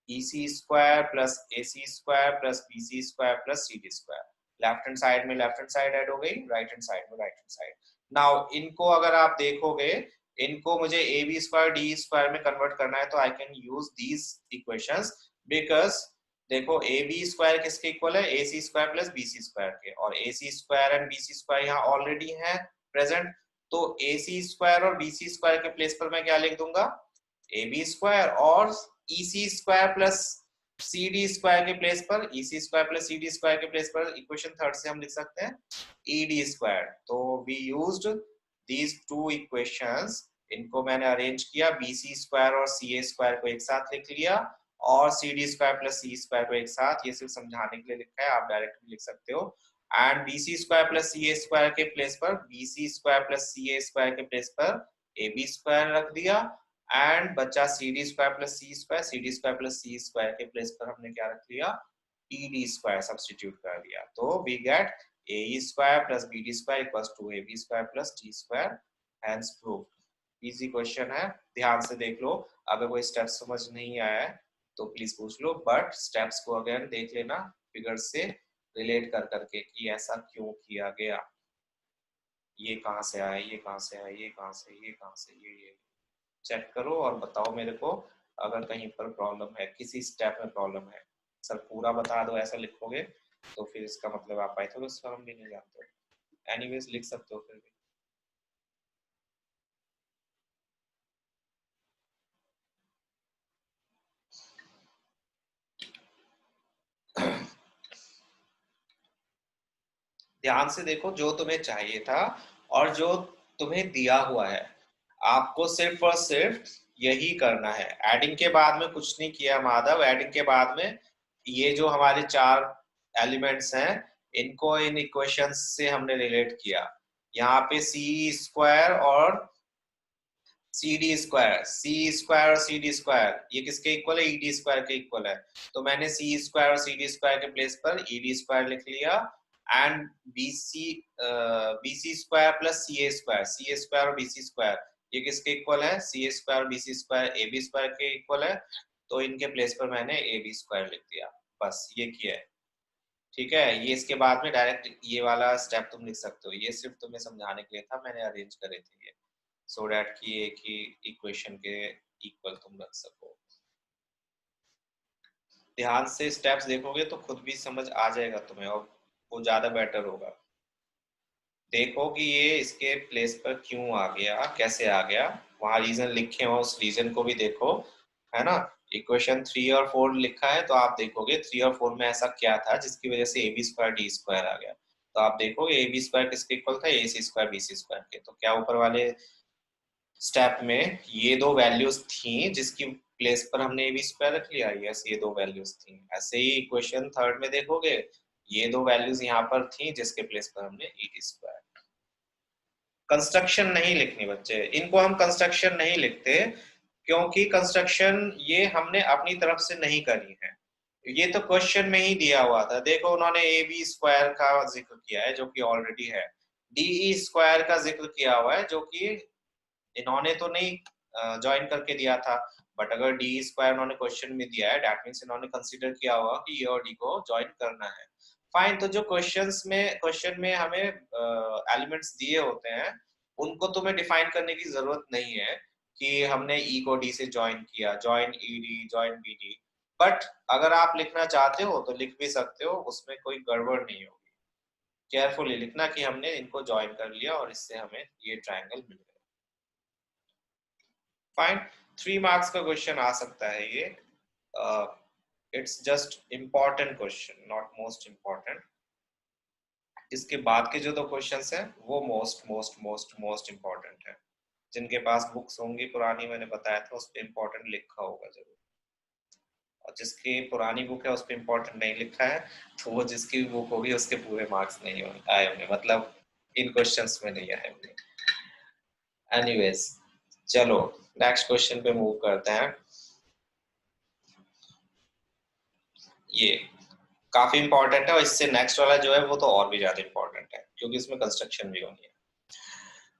EC square plus AC square plus BC square plus CD square. Left hand side में लेफ्ट हैंड साइड ऐड हो गई, राइट हैंड साइड में राइट हैंड साइड. नाउ इनको अगर आप देखोगे, इनको मुझे AB स्क्वायर D स्क्वायर में कन्वर्ट करना है तो I can use these equations. Because देखो AB स्क्वायर किसके इक्वल है, AC square plus BC square के, और AC square and BC square यहाँ ऑलरेडी है प्रेजेंट. तो AC स्क्वायर और BC स्क्वायर के प्लेस पर मैं क्या लिख दूंगा, AB स्क्वायर, और EC square plus CD square के प्लेस पर, EC square plus CD square के प्लेस पर इक्वेशन थर्ड से हम लिख सकते हैं ED स्क्वायर. तो we used these two equations इनको मैंने अरेंज किया, BC स्क्वायर और CA स्क्वायर को एक साथ लिख लिया और CD square plus C square को एक साथ, ये सिर्फ समझाने के लिए लिखा है, आप डायरेक्ट भी लिख सकते हो। And BC square plus CA square के प्लेस पर BC square plus CA square के प्लेस पर AB स्क्वायर रख दिया एंड बचा CD square plus C square, CD square plus C square के प्लेस पर हमने क्या रख लिया, ED स्क्वायर सब्स्टिट्यूट कर दिया। तो we get AE square plus BD square equals to AB square plus D square, hence proved. Easy question है, ध्यान से देख लो। अगर कोई स्टेप समझ नहीं आया है तो प्लीज पूछ लो, बट स्टेप्स को अगेन देख लेना फिगर से रिलेट कर करके कि ऐसा क्यों किया गया, ये कहाँ से आया, ये कहाँ से आया, ये कहाँ से, ये कहाँ से, ये चेक करो और बताओ मेरे को अगर कहीं पर प्रॉब्लम है, किसी स्टेप में प्रॉब्लम है। सर पूरा बता दो ऐसा लिखोगे तो फिर इसका मतलब आप पाइथागोरस थ्योरम भी नहीं जानते हो। एनीवेज लिख सकते हो फिर भी। ध्यान से देखो, जो तुम्हें चाहिए था और जो तुम्हें दिया हुआ है, आपको सिर्फ और सिर्फ यही करना है। एडिंग के बाद में कुछ नहीं किया माधव, एडिंग के बाद में ये जो हमारे चार एलिमेंट्स हैं इनको इन इक्वेशंस से हमने रिलेट किया। यहाँ पे सी स्क्वायर और CD स्क्वायर, सी स्क्वायर और CD स्क्वायर ये किसके इक्वल है, ED स्क्वायर के इक्वल है। तो मैंने सी स्क्वायर और CD स्क्वायर के प्लेस पर ED स्क्वायर लिख लिया and BC square plus CA square, CA square और BC स्क्वायर ये किसके इक्वल है, CA स्क्वायर और BC स्क्वायर AB स्क्वायर के इक्वल है। तो इनके प्लेस पर मैंने AB स्क्वायर लिख दिया, बस ये किया है। ठीक है, ये इसके बाद में डायरेक्ट ये वाला स्टेप तुम लिख सकते हो, ये सिर्फ तुम्हें समझाने के लिए था, मैंने अरेंज करे थे ये सो डैट कि एक ही इक्वेशन के इक्वल तुम रख सको। ध्यान से स्टेप्स देखोगे तो खुद भी समझ आ जाएगा तुम्हें और वो ज्यादा बेटर होगा। देखो कि ये इसके प्लेस पर क्यों आ गया, कैसे आ गया, वहां रीजन लिखे हो उस रीजन को भी देखो, है ना। इक्वेशन 3 और 4 लिखा है तो आप देखोगे 3 और 4 में ऐसा क्या था जिसकी वजह से AB स्क्वायर D स्क्वायर आ गया। तो आप देखोगे AB स्क्वायर किसके इक्वल था, AC स्क्वायर BC स्क्वायर के। तो क्या ऊपर वाले स्टेप में ये दो वैल्यूज थी जिसकी प्लेस पर हमने ए बी स्क्वायर रख लिया, यस ये दो वैल्यूज थी। ऐसे ही इक्वेशन थर्ड में देखोगे ये दो वैल्यूज यहाँ पर थी जिसके प्लेस पर हमने ई डी स्क्वायर। कंस्ट्रक्शन नहीं लिखनी बच्चे, इनको हम कंस्ट्रक्शन नहीं लिखते क्योंकि कंस्ट्रक्शन ये हमने अपनी तरफ से नहीं करी है, ये तो क्वेश्चन में ही दिया हुआ था। देखो उन्होंने ए बी स्क्वायर का जिक्र किया है जो कि ऑलरेडी है, डी स्क्वायर का जिक्र किया हुआ है जो कि इन्होंने तो नहीं ज्वाइन करके दिया था, बट अगर डी स्क्वायर उन्होंने क्वेश्चन में दिया है दैट मींस इन्होंने कंसीडर किया होगा कि ये और डी को ज्वाइन करना है। फाइन, तो जो क्वेश्चन में हमें एलिमेंट्स दिए होते हैं उनको तुम्हें डिफाइन करने की जरूरत नहीं है कि हमने ई को डी से ज्वाइन किया, join E D, join B D. But अगर आप लिखना चाहते हो तो लिख भी सकते हो, उसमें कोई गड़बड़ नहीं होगी। केयरफुली लिखना कि हमने इनको ज्वाइन कर लिया और इससे हमें ये ट्रायंगल मिल गया। फाइन, 3 मार्क्स का क्वेश्चन आ सकता है ये। It's just important question, not most important. इसके बाद के जो दो क्वेश्चंस हैं वो most most most most important है। जिनके पास बुक्स होंगी पुरानी, मैंने बताया था उस पर इम्पोर्टेंट लिखा होगा जरूर, और जिसकी पुरानी बुक है उस पर इम्पोर्टेंट नहीं लिखा है तो वो जिसकी भी बुक होगी उसके पूरे मार्क्स नहीं आए होंगे, मतलब इन क्वेश्चंस में नहीं आए होंगे। एनीवेज चलो नेक्स्ट क्वेश्चन पे मूव करते हैं। ये काफी इंपॉर्टेंट है और इससे नेक्स्ट वाला जो है वो तो और भी ज्यादा इंपॉर्टेंट है क्योंकि इसमें कंस्ट्रक्शन भी होनी है।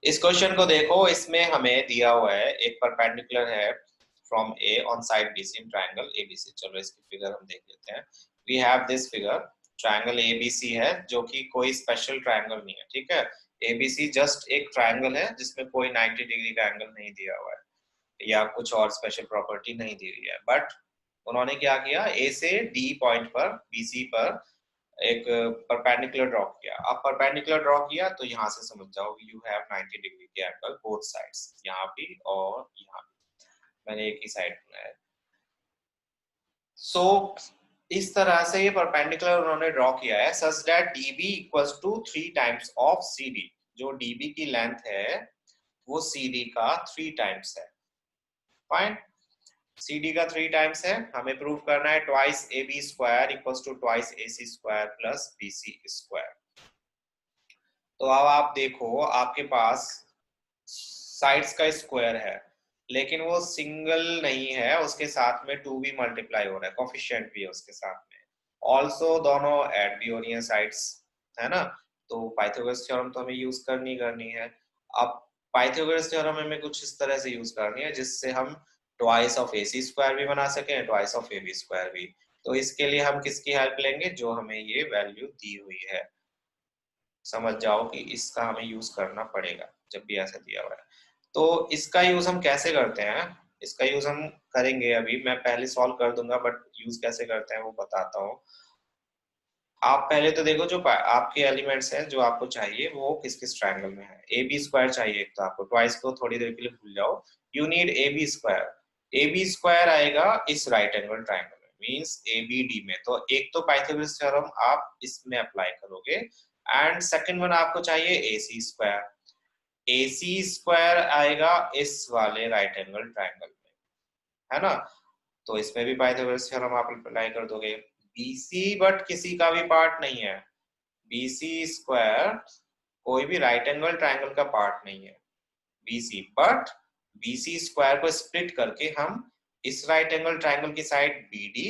इस क्वेश्चन को देखो, इसमें हमें दिया हुआ है एक परपेंडिकुलर है from A on side BC in triangle ABC. चलो इसकी फिगर हम देख लेते हैं। We have this figure, triangle ABC है जो कि कोई स्पेशल ट्रायंगल नहीं है, ठीक है। एबीसी जस्ट एक ट्रायंगल है जिसमें कोई 90 डिग्री का एंगल नहीं दिया हुआ है या कुछ और स्पेशल प्रॉपर्टी नहीं दी हुई है। बट उन्होंने क्या किया, ए से डी पॉइंट पर बीसी पर एक परपेंडिकुलर ड्रॉ किया। अब परपेंडिकुलर ड्रॉ किया तो यहाँ से समझ जाओ यू हैव 90 डिग्री के एंगल बोथ साइड्स, यहाँ भी और यहाँ भी, मैंने एक ही साइड बनाया। सो इस तरह से ये परपेंडिकुलर उन्होंने ड्रॉ किया है such that DB equals to 3 times of CD. जो डीबी की लेंथ है वो CD का 3 टाइम्स है। फाइन, CD का 3 टाइम्स है, हमें प्रूव करना है twice AB square equals to twice AC square plus BC square. तो अब आप देखो, आपके पास साइड्स का स्क्वायर है, लेकिन वो सिंगल नहीं है, उसके साथ में 2 भी मल्टीप्लाई हो रहा है, कोफिशिएंट भी है उसके साथ में, ऑल्सो दोनों ऐड भी हो रही है साइड्स, है ना। तो पाइथागोरस थ्योरम तो हमें यूज करनी है। अब पाइथागोरस थ्योरम हमें कुछ इस तरह से यूज करनी है जिससे हम ट्वाइस ऑफ AC स्क्वायर भी बना सकें, ट्वाइस ऑफ AB स्क्वायर भी। तो इसके लिए हम किसकी हेल्प लेंगे, जो हमें ये वैल्यू दी हुई है। समझ जाओ कि इसका हमें यूज करना पड़ेगा जब भी ऐसा दिया हुआ है। तो इसका यूज हम कैसे करते हैं, इसका यूज हम करेंगे, अभी मैं पहले सॉल्व कर दूंगा, बट यूज कैसे करते हैं वो बताता हूँ। आप पहले तो देखो, जो आपके एलिमेंट्स हैं जो आपको चाहिए वो किस किस ट्रायंगल में है। AB स्क्वायर चाहिए एक, तो आपको ट्वाइस को थोड़ी देर के लिए भूल जाओ, you need AB square. AB square आएगा इस राइट एंगल ट्रायंगल में, मींस ABD में। तो एक तो पाइथागोरस थ्योरम आप इसमें अप्लाई करोगे, एंड सेकंड वन आपको चाहिए AC स्क्वायर। AC स्क्वायर आएगा इस वाले राइट एंगल ट्रायंगल में, है ना। तो इसमें भी पाइथागोरस थ्योरम आप अप्लाई कर दोगे। BC बट किसी का भी पार्ट नहीं है, BC स्क्वायर कोई भी राइट एंगल ट्रायंगल का पार्ट नहीं है BC, बट BC स्क्वायर को स्प्लिट करके हम इस राइट एंगल ट्रायंगल की साइड BD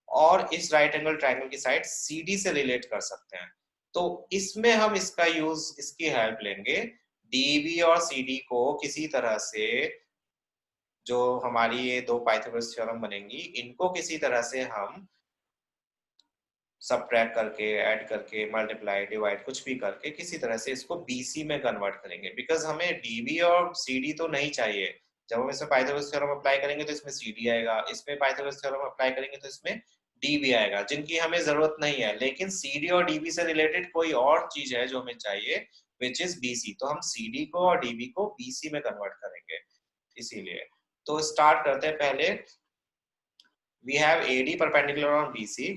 और इस राइट एंगल ट्रायंगल की साइड CD से रिलेट कर सकते हैं। तो इसमें हम इसका यूज, इसकी हेल्प लेंगे, DB और CD को किसी तरह से, जो हमारी ये दो पाइथागोरस थ्योरम बनेंगी, इनको किसी तरह से हम सबट्रैक्ट करके, ऐड करके, मल्टीप्लाई, डिवाइड, कुछ भी करके किसी तरह से इसको BC में कन्वर्ट करेंगे, बिकॉज हमें DB और CD तो नहीं चाहिए। जब हम इसमें पाइथागोरस थ्योरम अप्लाई करेंगे तो इसमें CD आएगा, इसमें पाइथागोरस थ्योरम अप्लाई करेंगे तो इसमें DB आएगा, जिनकी हमें जरूरत नहीं है। लेकिन CD और DB से रिलेटेड कोई और चीज है जो हमें चाहिए, विच इज BC। तो हम CD को और DB को BC में कन्वर्ट करेंगे, इसीलिए। तो स्टार्ट करते हैं पहले। We have AD perpendicular on BC,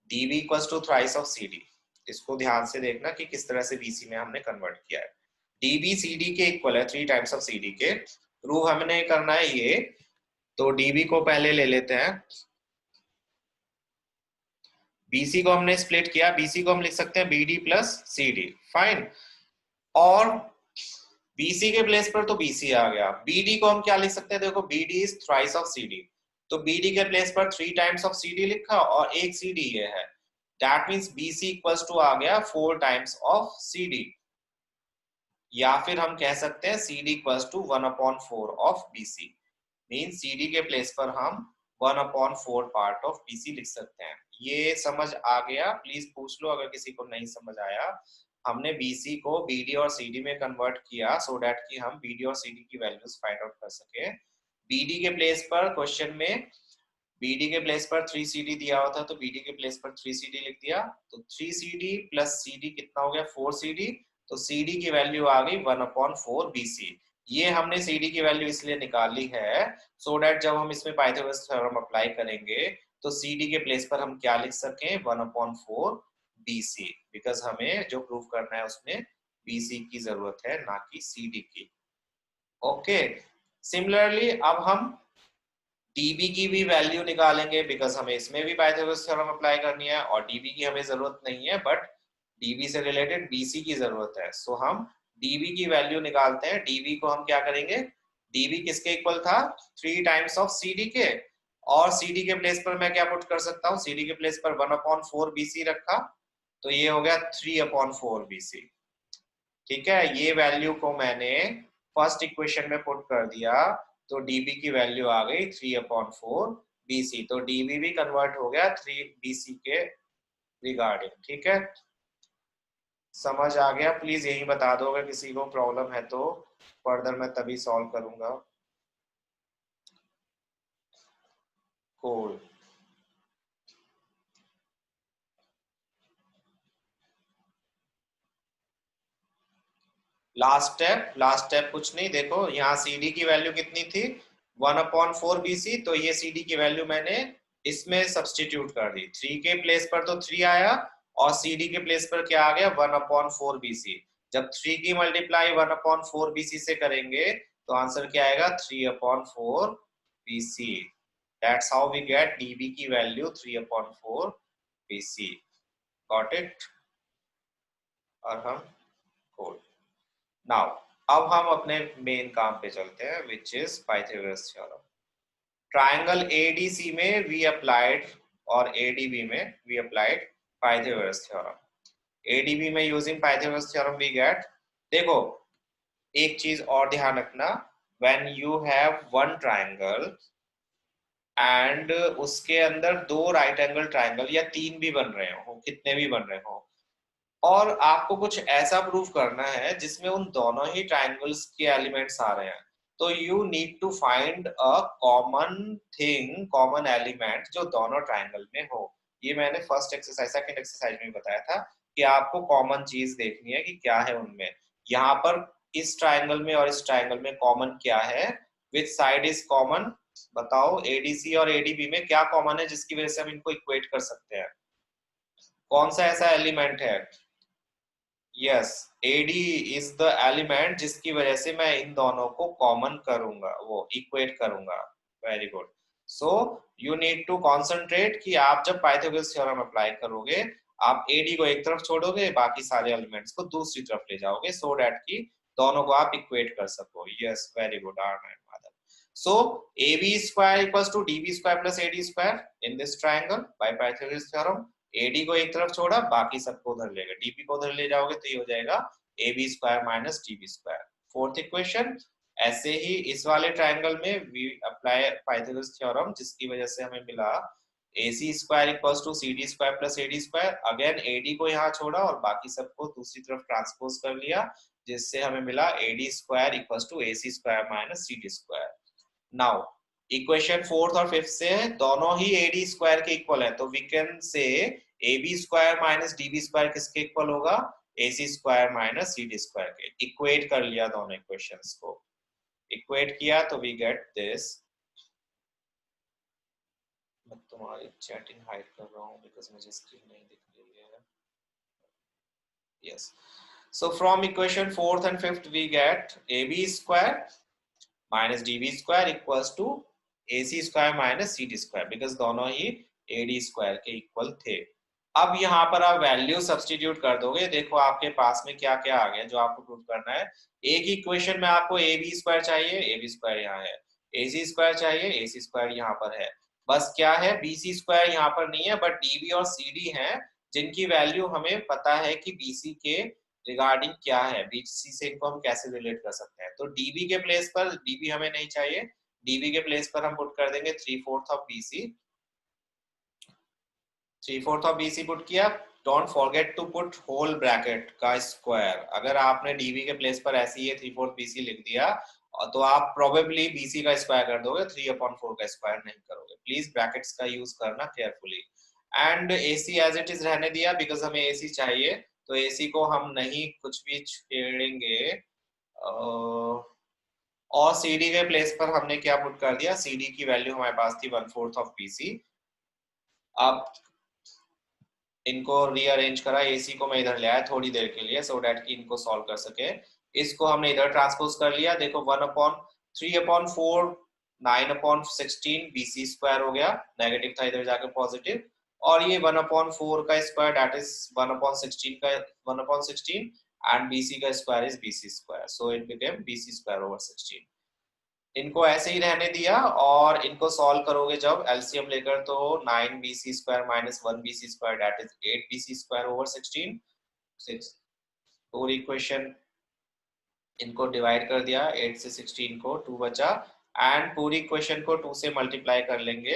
DB equals to thrice of CD। इसको ध्यान से देखना कि किस तरह से BC में हमने कन्वर्ट किया है। DB CD के इक्वल है 3 टाइम्स ऑफ CD के। प्रूव हमने करना है ये, तो DB को पहले ले लेते हैं, BC को हमने स्प्लिट किया, BC को हम लिख सकते हैं BD प्लस CD। फाइन, और BC के प्लेस पर तो BC आ गया, BD को हम क्या लिख सकते हैं, देखो BD is thrice of CD। तो BD के प्लेस पर 3 टाइम्स ऑफ CD लिखा और एक CD ये है, that means BC equals to आ गया 4 टाइम्स ऑफ CD। या फिर हम कह सकते हैं CD equals to 1/4 of BC, means CD के प्लेस पर हम 1/4 पार्ट ऑफ BC लिख सकते हैं। ये समझ आ गया? प्लीज पूछ लो अगर किसी को नहीं समझ आया। हमने BC को BD और CD में कन्वर्ट किया सो दैट कि हम BD और CD की वैल्यूज फाइंड आउट कर सके। BD के प्लेस पर क्वेश्चन में BD के प्लेस पर 3CD दिया हुआ था, तो BD के प्लेस पर 3CD लिख दिया। तो 3CD प्लस CD कितना हो गया, 4CD। तो CD की वैल्यू आ गई 1/4 BC। ये हमने CD की वैल्यू इसलिए निकाली है सो दैट जब हम इसमें पाइथागोरस थ्योरम अप्लाई करेंगे तो CD के प्लेस पर हम क्या लिख सकें, 1/4 BC, बिकॉज हमें जो प्रूव करना है उसमें BC की जरूरत है, ना कि CD की। ओके, सिमिलरली अब हम DB की भी वैल्यू निकालेंगे, बिकॉज हमें इसमें भी पाइथागोरस थ्योरम अप्लाई करनी है, और DB की हमें जरूरत नहीं है, बट DB से रिलेटेड BC की जरूरत है। सो हम DB की वैल्यू निकालते हैं। DB को हम क्या करेंगे, DB किसके इक्वल था, 3 टाइम्स ऑफ CD के, और CD के प्लेस पर मैं क्या पुट कर सकता हूँ, CD के प्लेस पर 1/4 BC रखा, तो ये हो गया 3/4 BC। ठीक है, ये वैल्यू को मैंने फर्स्ट इक्वेशन में पुट कर दिया, तो DB की वैल्यू आ गई 3/4 BC। तो DB भी कन्वर्ट हो गया 3 BC के रिगार्डिंग। ठीक है, समझ आ गया? प्लीज यही बता दो अगर किसी को प्रॉब्लम है तो, फर्दर मैं तभी सॉल्व करूंगा। कोल, लास्ट स्टेप कुछ नहीं, देखो यहाँ CD की वैल्यू कितनी थी, 1/4 BC। तो ये CD की वैल्यू मैंने इसमें सब्स्टिट्यूट कर दी, 3 के प्लेस पर तो 3 आया, और CD के प्लेस पर क्या आ गया, 1/4 BC। जब 3 की मल्टीप्लाई 1/4 BC से करेंगे तो आंसर क्या आएगा 3/4 BC। That's how we get dB की वैल्यू 3/4 BC। Got it? और हम कोड नाउ अब हम अपने मेन काम पे चलते हैं which is Pythagoras theorem. Triangle ADC में वी अप्लाइड और ADB में we applied Pythagoras theorem. ADB में using Pythagoras theorem we get, देखो एक चीज और ध्यान रखना, when you have one triangle and उसके अंदर दो राइट एंगल ट्रायंगल या तीन भी बन रहे हो, कितने भी बन रहे हो, और आपको कुछ ऐसा प्रूव करना है जिसमें उन दोनों ही ट्रायंगल्स के एलिमेंट्स आ रहे हैं, तो you need to find a common thing, common element जो दोनों ट्रायंगल में हो। ये मैंने फर्स्ट एक्सरसाइज सेकंड एक्सरसाइज में बताया था कि आपको कॉमन चीज देखनी है कि क्या है उनमें। यहाँ पर इस ट्रायंगल में और इस ट्रायंगल में कॉमन क्या है, विच साइड इज कॉमन, बताओ ADC और ADB में क्या कॉमन है जिसकी वजह से हम इनको इक्वेट कर सकते हैं, कौन सा ऐसा एलिमेंट है। Yes, AD is the element जिसकी वजह से मैं इन दोनों को कॉमन करूंगा, वो इक्वेट करूंगा। Very good. So you need to concentrate कि आप जब पाइथागोरस थ्योरम अप्लाई करोगे आप AD को एक तरफ छोड़ोगे, बाकी सारे एलिमेंट्स को दूसरी तरफ ले जाओगे, सो डैट कि दोनों को आप इक्वेट कर सको। Yes, very good art. So AB square equals to DB square plus AD square in this triangle by Pythagoras theorem। AD को एक तरफ छोड़ा, बाकी सबको उधर लेगा, DB को उधर ले जाओगे तो ये हो जाएगा AB square minus DB square। Fourth equation, ऐसे ही इस वाले ट्रायंगल में we apply Pythagoras theorem जिसकी वजह से हमें मिला AC square equals to CD square plus AD square। Again AD को यहाँ छोड़ा और बाकी सबको दूसरी तरफ ट्रांसपोज कर लिया, जिससे हमें मिला AD square equals to AC square minus CD square। Now equation fourth और फिफ्थ से दोनों ही AD स्क्वायर के इक्वल है, तो we can say AB square minus DB square किसके इक्वल होगा, AC square minus CD square के। इक्वेट कर लिया दोनों इक्वेशंस को, इक्वेट किया तो वी गेट दिस। मैं तुम्हारी चैटिंग हाइड कर रहा हूँ बिकॉज मुझे स्क्रीन नहीं दिख रही है। Yes, so from equation fourth and fifth we get AB square minus DB square equals to AC square minus CD square because दोनों ही AD square के इक्वल थे। अब यहाँ पर आप वैल्यू सब्स्टिट्यूट कर दोगे, देखो आपके पास में क्या क्या आ गया जो आपको प्रूव करना है। एक इक्वेशन में आपको AB स्क्वायर चाहिए, AB स्क्वायर यहाँ है, AC स्क्वायर चाहिए, AC स्क्वायर यहाँ पर है, बस क्या है BC स्क्वायर यहाँ पर नहीं है, बट DB और CD हैं जिनकी वैल्यू हमें पता है कि BC के रिगार्डिंग क्या है, BC से इनको हम कैसे रिलेट कर सकते हैं। तो DB के प्लेस पर, DB हमें नहीं चाहिए, DB के प्लेस पर हम पुट कर देंगे 3/4 of BC। 3/4 of BC put किया, don't forget to put whole bracket का स्क्वायर। अगर आपने DB के प्लेस पर ऐसे ही 3/4 BC लिख दिया तो आप प्रोबेबली BC का स्क्वायर कर दोगे, 3/4 का स्क्वायर नहीं करोगे। प्लीज ब्रैकेट्स का यूज करना carefully. And AC as it is रहने दिया बिकॉज हमें AC चाहिए, तो AC को हम नहीं कुछ भी छेड़ेंगे। और CD के प्लेस पर हमने क्या पुट कर दिया, CD की वैल्यू हमारे पास थी 1/4 ऑफ BC। अब इनको रीअरेंज करा, AC को मैं इधर ले आया थोड़ी देर के लिए सो डैट कि इनको सॉल्व कर सके। इसको हमने इधर ट्रांसपोज कर लिया, देखो 1/3/4 9/16 BC स्क्वायर हो गया, नेगेटिव था इधर जाकर पॉजिटिव, और ये 1/4 का स्क्वायर दैट इज 1/16 का 1/16 एंड BC का square is BC square, so it became BC square over 16। इनको ऐसे ही रहने दिया और इनको सॉल्व करोगे जब एलसीएम लेकर तो 9BC square minus 1BC square that is 8BC square over 16। 6 पूरी इक्वेशन इनको डिवाइड कर दिया, 8 से 16 को 2 बचा, एंड पूरी इक्वेशन को 2 से मल्टीप्लाई कर लेंगे।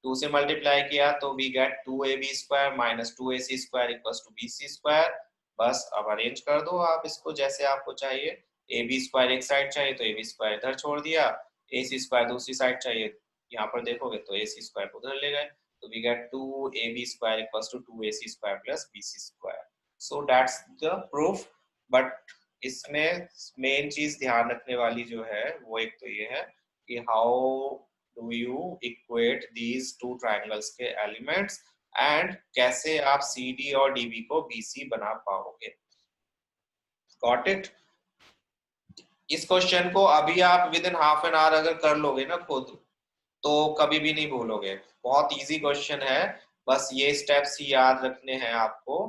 2 से मल्टीप्लाई किया तो we get 2AB square minus 2AC square equals to BC square. बस अब अरेंज कर दो आप इसको जैसे आपको चाहिए। AB स्क्वायर एक साइड चाहिए तो AB स्क्वायर इधर छोड़ दिया, AC स्क्वायर दूसरी साइड चाहिए, यहाँ पर देखोगे तो AC स्क्वायर को उधर ले गए, तो we get 2AB square equals to 2AC square plus BC square. So that's the proof. But इसमें मेन चीज ध्यान रखने वाली जो है वो एक तो ये है कि how do you equate these two triangles के एलिमेंट्स एंड कैसे आप CD और DB को BC बना पाओगे। Got it. इस क्वेश्चन को अभी आप with in half an hour अगर कर लोगे ना खुद, तो कभी भी नहीं भूलोगे। बहुत इजी क्वेश्चन है, बस ये स्टेप्स ही याद रखने हैं आपको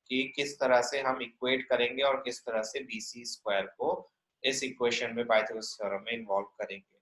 कि किस तरह से हम इक्वेट करेंगे और किस तरह से BC स्क्वायर को इस इक्वेशन में पाइथागोरस थ्योरम में इन्वॉल्व करेंगे।